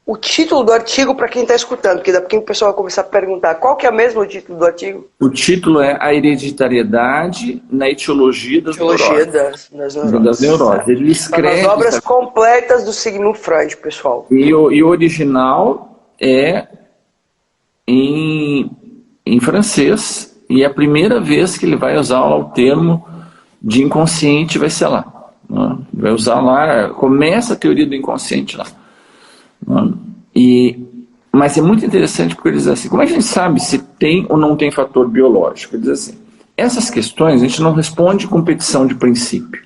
O título do artigo para quem está escutando, porque daqui a pouco o pessoal vai começar a perguntar qual que é mesmo o título do artigo? O título é A Hereditariedade na Etiologia das Neuroses. Das neuroses. Ele escreve... As obras completas do Sigmund Freud, pessoal. E o original é em francês, e é a primeira vez que ele vai usar lá o termo de inconsciente, vai ser lá. Né? Vai usar lá, começa a teoria do inconsciente lá. Mas é muito interessante porque ele diz assim, como é que a gente sabe se tem ou não tem fator biológico? Ele diz assim, essas questões a gente não responde com petição de princípio,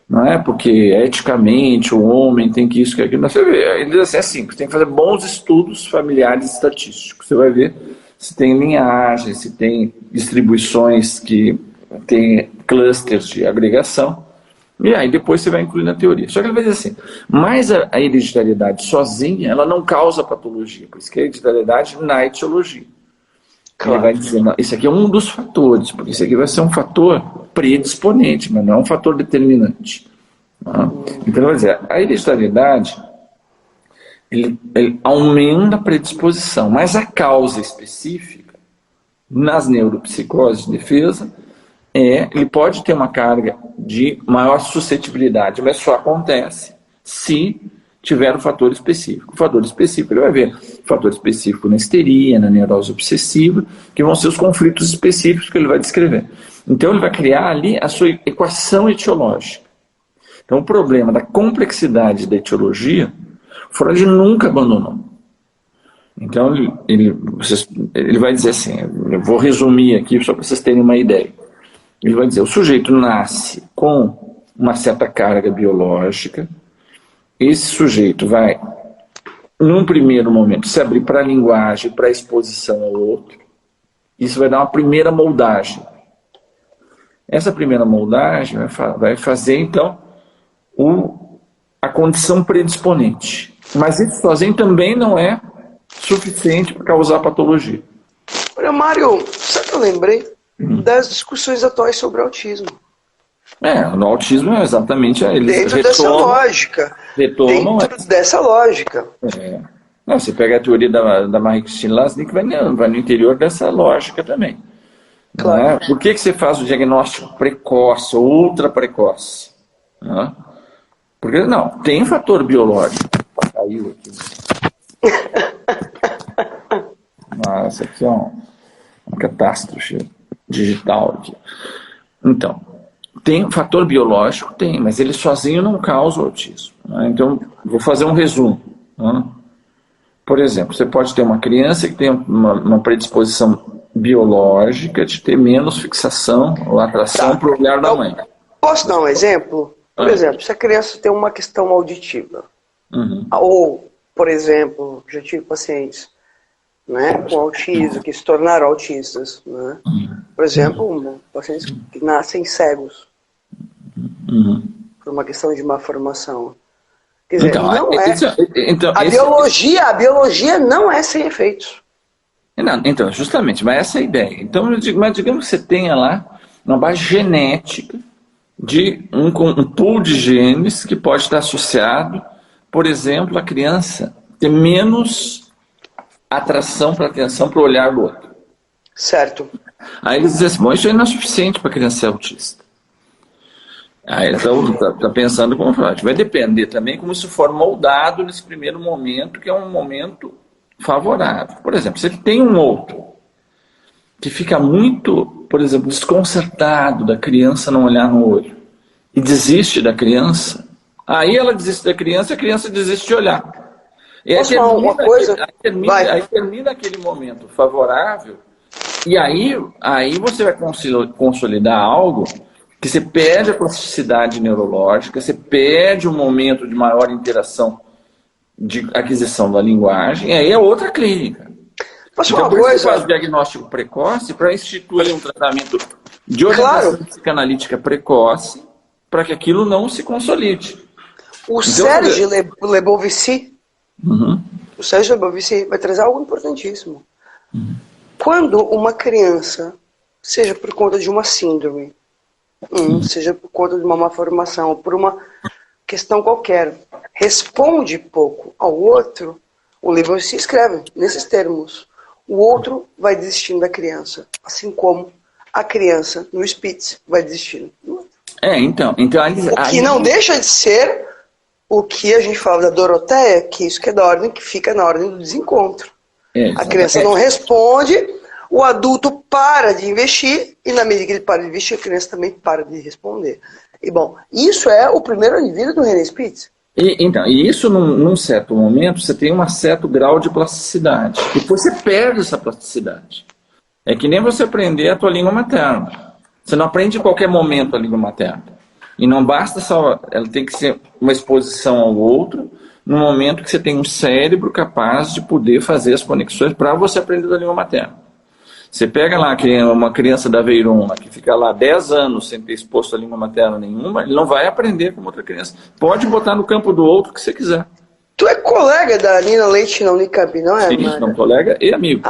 não é porque eticamente o homem tem que isso, que aquilo, ele diz assim, é simples, tem que fazer bons estudos familiares e estatísticos, você vai ver se tem linhagem, se tem distribuições que tem clusters de agregação. E aí depois você vai incluir na teoria. Só que ele vai dizer assim, mas a hereditariedade sozinha, ela não causa patologia. Por isso que a hereditariedade na etiologia. Claro. Ele vai dizer, não, esse aqui é um dos fatores, porque esse aqui vai ser um fator predisponente, mas não é um fator determinante. Então ele vai dizer, a hereditariedade, ele aumenta a predisposição, mas a causa específica nas neuropsicoses de defesa, ele pode ter uma carga de maior suscetibilidade, mas só acontece se tiver um fator específico. O fator específico, ele vai ver fator específico na histeria, na neurose obsessiva, que vão ser os conflitos específicos que ele vai descrever. Então, ele vai criar ali a sua equação etiológica. Então, o problema da complexidade da etiologia, Freud nunca abandonou. Então, ele vai dizer assim, eu vou resumir aqui só para vocês terem uma ideia. Ele vai dizer, o sujeito nasce com uma certa carga biológica, esse sujeito vai, num primeiro momento, se abrir para a linguagem, para a exposição ao outro. Isso vai dar uma primeira moldagem. Essa primeira moldagem vai fazer, então, a condição predisponente. Mas isso sozinho também não é suficiente para causar patologia. Olha, Mário, sabe que eu lembrei das discussões atuais sobre autismo? No autismo é exatamente... Eles dentro dessa lógica. Dentro dessa lógica. Não, você pega a teoria da Marie-Christine Lasnik, vai no interior dessa lógica também. Claro. Por que você faz o diagnóstico precoce ou ultra precoce? Porque não, tem fator biológico. Caiu aqui. Nossa, aqui é uma catástrofe digital aqui. Então, tem fator biológico? Tem, mas ele sozinho não causa o autismo. Então, vou fazer um resumo. Por exemplo, você pode ter uma criança que tem uma predisposição biológica de ter menos fixação ou atração para o olhar da mãe. Posso dar um exemplo? Por exemplo, se a criança tem uma questão auditiva, ou, por exemplo, já tive pacientes com autismo, que se tornaram autistas. Por exemplo, pacientes que nascem cegos, por uma questão de má formação. Quer dizer, a biologia não é sem efeitos. Não, então, justamente, mas essa é a ideia. Então, mas digamos que você tenha lá uma base genética de um pool de genes que pode estar associado, por exemplo, a criança ter menos atração para a atenção para o olhar do outro. Certo. Aí eles dizem assim, bom, isso aí não é suficiente para a criança ser autista. Aí ele está pensando como Freud. Vai depender também como isso for moldado nesse primeiro momento, que é um momento favorável. Por exemplo, se ele tem um outro que fica muito, por exemplo, desconcertado da criança não olhar no olho e desiste da criança, aí ela desiste da criança e a criança desiste de olhar. E aí termina aquele momento favorável e aí você vai consolidar algo que você perde a plasticidade neurológica, você perde um momento de maior interação de aquisição da linguagem, e aí é outra clínica. Então, você faz o diagnóstico precoce para instituir um tratamento de orientação psicanalítica precoce para que aquilo não se consolide. O Serge Lebovici vai trazer algo importantíssimo. Quando uma criança, seja por conta de uma síndrome, seja por conta de uma má formação, ou por uma questão qualquer, responde pouco ao outro, o livro se escreve nesses termos. O outro vai desistindo da criança, assim como a criança no Spitz vai desistindo do outro. O que não deixa de ser o que a gente fala da Doroteia, que isso que é da ordem, que fica na ordem do desencontro. A criança não responde, o adulto para de investir, e na medida que ele para de investir, a criança também para de responder. E bom, isso é o primeiro indivíduo do René Spitz. E isso num certo momento, você tem um certo grau de plasticidade. Depois você perde essa plasticidade. É que nem você aprender a tua língua materna. Você não aprende em qualquer momento a língua materna. E não basta só, ela tem que ser uma exposição ao outro, no momento que você tem um cérebro capaz de poder fazer as conexões para você aprender a língua materna. Você pega lá uma criança da Aveirona que fica lá 10 anos sem ter exposto a língua materna nenhuma, ele não vai aprender como outra criança. Pode botar no campo do outro o que você quiser. Tu é colega da Nina Leite na Unicamp, não é? Sim, não, colega e amigo.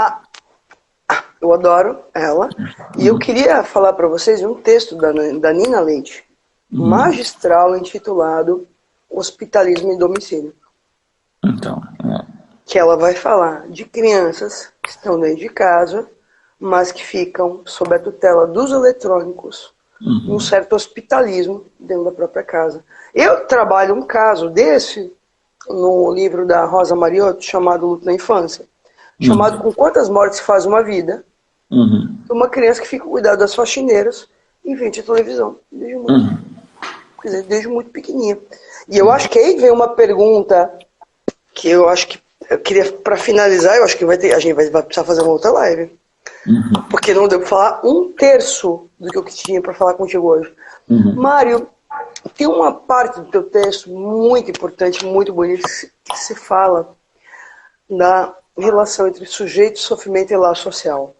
Eu adoro ela. E eu queria falar para vocês de um texto da Nina Leite, magistral, intitulado Hospitalismo em Domicílio. Então, que ela vai falar de crianças que estão dentro de casa, mas que ficam sob a tutela dos eletrônicos, um certo hospitalismo dentro da própria casa. Eu trabalho um caso desse no livro da Rosa Mariotto, chamado Luto na Infância, chamado Com Quantas Mortes se Faz uma Vida, uma criança que fica cuidando das faxineiras e vende televisão, quer dizer, desde muito pequenininha. E eu acho que aí vem uma pergunta que eu acho que eu queria, para finalizar, eu acho que a gente vai precisar fazer uma outra live. Porque não deu para falar um terço do que eu tinha para falar contigo hoje. Mário, tem uma parte do teu texto muito importante, muito bonita, que se fala da relação entre sujeito, sofrimento e laço social.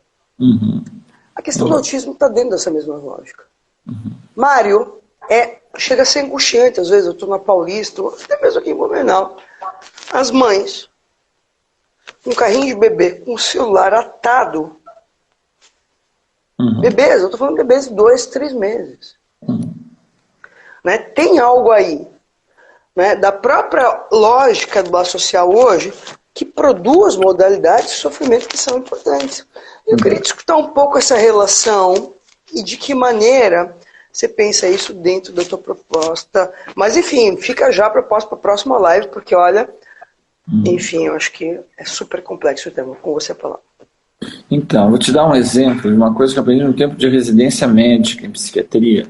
A questão do autismo está dentro dessa mesma lógica. Mário, chega a ser angustiante, às vezes eu estou na Paulista, até mesmo aqui em Blumenau. As mães, um carrinho de bebê com o celular atado. Bebês, eu estou falando de bebês de 2, 3 meses. Né? Tem algo aí, né, da própria lógica do laço social hoje que produz modalidades de sofrimento que são importantes. Eu queria discutir um pouco essa relação e de que maneira você pensa isso dentro da tua proposta. Mas, enfim, fica já a proposta para a próxima live, porque, olha, enfim, eu acho que é super complexo o tema. Com você a palavra. Então, vou te dar um exemplo de uma coisa que eu aprendi no tempo de residência médica em psiquiatria,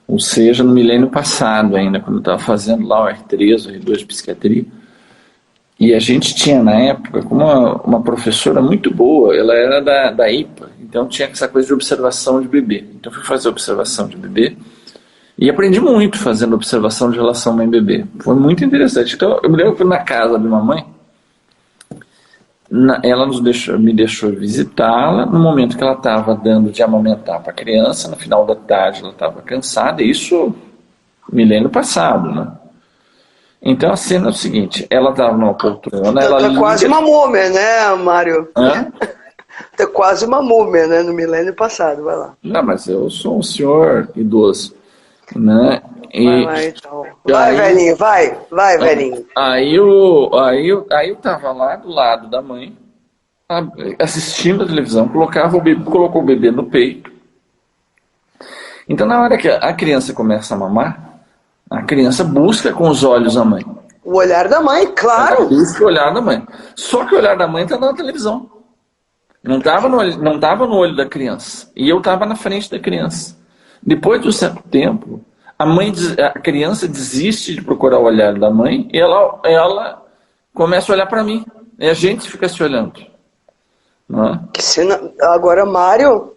ou seja, no milênio passado ainda, quando eu estava fazendo lá o R3, o R2 de psiquiatria. E a gente tinha, na época, uma professora muito boa, ela era da IPA, então tinha essa coisa de observação de bebê. Então fui fazer observação de bebê e aprendi muito fazendo observação de relação mãe-bebê. Foi muito interessante. Então eu me lembro que fui na casa de uma mãe, ela me deixou visitá-la no momento que ela estava dando de amamentar para a criança, no final da tarde ela estava cansada, isso milênio passado, né? Então a cena é o seguinte, ela estava numa poltrona... Tá quase uma múmia, né, Mário? Hã? Tá quase uma múmia, né, no milênio passado, vai lá. Não, mas eu sou um senhor idoso, né? Vai lá, então. Vai, velhinho, vai, velhinho. Aí eu tava lá do lado da mãe, assistindo a televisão, colocou o bebê no peito. Então na hora que a criança começa a mamar, a criança busca com os olhos a mãe. O olhar da mãe, claro. Ela busca o olhar da mãe. Só que o olhar da mãe está na televisão. Não estava no olho da criança. E eu estava na frente da criança. Depois de um certo tempo, a criança desiste de procurar o olhar da mãe e ela começa a olhar para mim. E a gente fica se olhando. Não é? Que cena... Agora, Mário,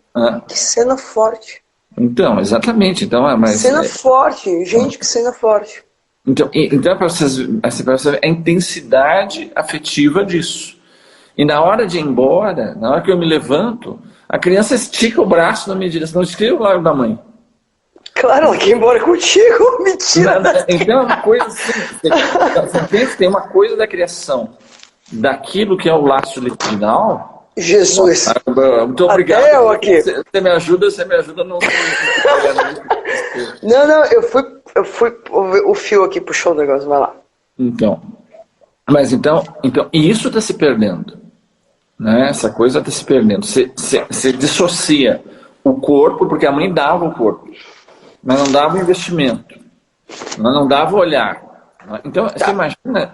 que cena forte. Então, exatamente. Então, cena forte, gente, que cena forte. Então para vocês ver a intensidade afetiva disso. E na hora de ir embora, na hora que eu me levanto, a criança estica o braço na minha direção, estica o lado da mãe. Claro, ela quer ir embora contigo, mentira. Então é uma coisa assim, tem uma coisa da criação daquilo que é o laço literál. Jesus. Muito obrigado. Até eu aqui. Você me ajuda não. Não, eu fui o fio aqui puxou o negócio, vai lá. Então, e isso está se perdendo, né? Essa coisa está se perdendo. Você dissocia o corpo, porque a mãe dava o corpo, mas não dava o investimento, mas não dava o olhar. Então, você imagina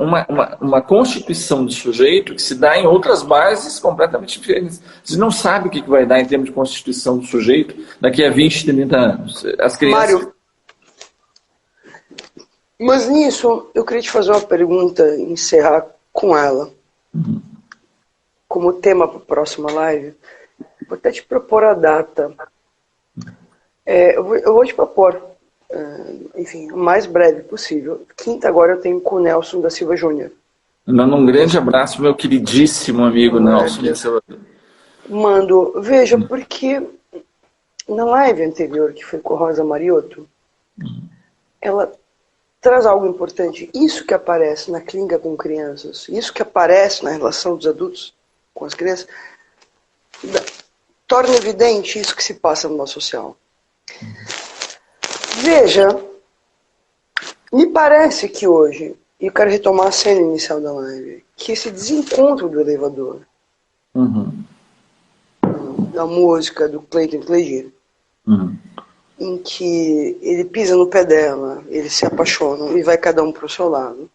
uma constituição de sujeito que se dá em outras bases completamente diferentes. Você não sabe o que vai dar em termos de constituição do sujeito daqui a 20, 30 anos. As crianças... Mário, mas nisso eu queria te fazer uma pergunta e encerrar com ela. Como tema para a próxima live, vou até te propor a data. Eu vou te propor, enfim, o mais breve possível. Quinta agora eu tenho com o Nelson da Silva Júnior. Mando um grande abraço, meu queridíssimo amigo Nelson da Silva. Mando, veja, porque na live anterior, que foi com a Rosa Mariotto, ela traz algo importante. Isso que aparece na clínica com crianças, isso que aparece na relação dos adultos com as crianças, torna evidente isso que se passa no nosso social. Veja, me parece que hoje, e eu quero retomar a cena inicial da live, que esse desencontro do elevador da música do Clayton Cledir, em que ele pisa no pé dela, eles se apaixonam e vai cada um para o seu lado,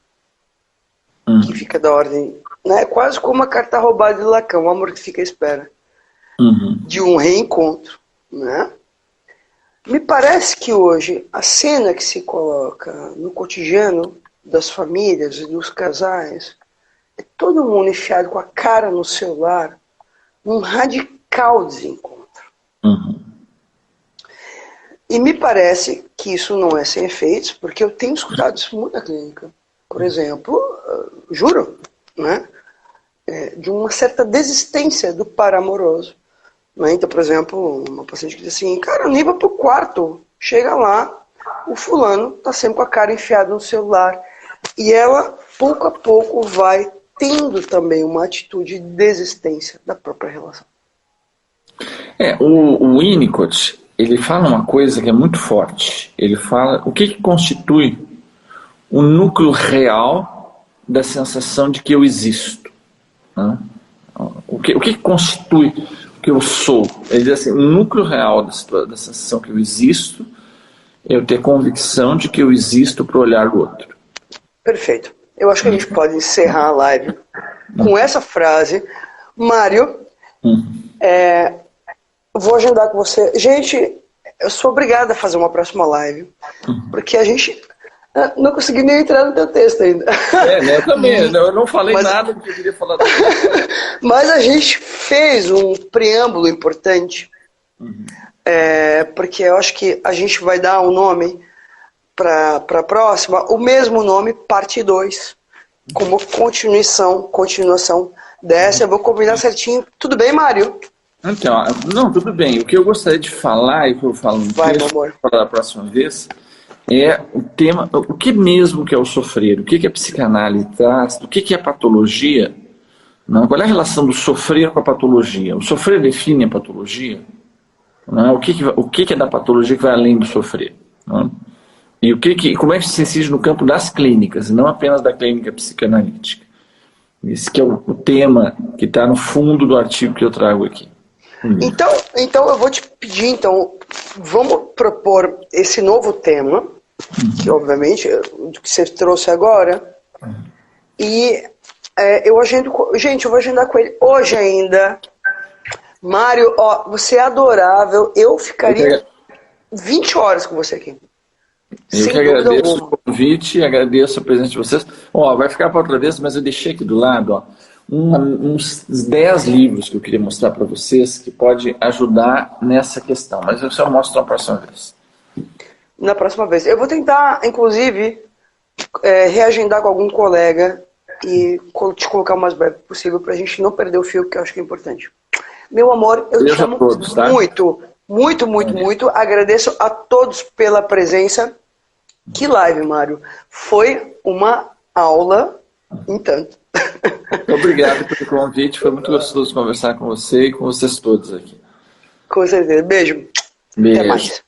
que fica da ordem, né? Quase como a carta roubada de Lacan, o amor que fica à espera de um reencontro, né? Me parece que hoje a cena que se coloca no cotidiano das famílias e dos casais é todo mundo enfiado com a cara no celular, num radical desencontro. E me parece que isso não é sem efeitos, porque eu tenho escutado isso muito na clínica. Por exemplo, juro, né? De uma certa desistência do par amoroso. Né? Então, por exemplo, uma paciente que diz assim, cara, eu nem vou pro quarto. Chega lá, o fulano tá sempre com a cara enfiada no celular. E ela, pouco a pouco, vai tendo também uma atitude de desistência da própria relação. O Winnicott, ele fala uma coisa que é muito forte. Ele fala o que constitui o núcleo real da sensação de que eu existo. Né? O que constitui o que eu sou? Ele diz assim, o núcleo real da sensação que eu existo é eu ter convicção de que eu existo para o olhar do outro. Perfeito. Eu acho que a gente pode encerrar a live com essa frase. Mário, vou agendar com você. Gente, eu sou obrigada a fazer uma próxima live, porque a gente não consegui nem entrar no teu texto ainda. Eu também. Eu não falei nada do que eu queria falar. Mas a gente fez um preâmbulo importante, porque eu acho que a gente vai dar um nome para a próxima, o mesmo nome, parte 2, como continuação dessa. Eu vou combinar certinho. Tudo bem, Mário? Então, não, tudo bem. O que eu gostaria de falar, e que eu falo no texto, para a próxima vez, é o tema, o que mesmo que é o sofrer, o que a psicanálise traz, o que é patologia, não? Qual é a relação do sofrer com a patologia? O sofrer define a patologia? Não? O que é da patologia que vai além do sofrer? Não? E como é que se incide no campo das clínicas, não apenas da clínica psicanalítica? Esse que é o tema que está no fundo do artigo que eu trago aqui. Então eu vou te pedir, vamos propor esse novo tema, que obviamente, do que você trouxe agora, e eu vou agendar com ele hoje ainda. Mário, você é adorável, eu ficaria 20 horas com você aqui. Eu que agradeço o convite, agradeço a presença de vocês. Vai ficar para outra vez, mas eu deixei aqui do lado uns 10 livros que eu queria mostrar para vocês que pode ajudar nessa questão, mas eu só mostro na próxima vez. Na próxima vez. Eu vou tentar, inclusive, reagendar com algum colega e te colocar o mais breve possível para a gente não perder o fio, que eu acho que é importante. Meu amor, eu te amo muito, muito, muito, muito. Agradeço a todos pela presença. Que live, Mário. Foi uma aula em tanto. Obrigado pelo convite. Foi muito gostoso conversar com você e com vocês todos aqui. Com certeza. Beijo. Beijo. Até mais.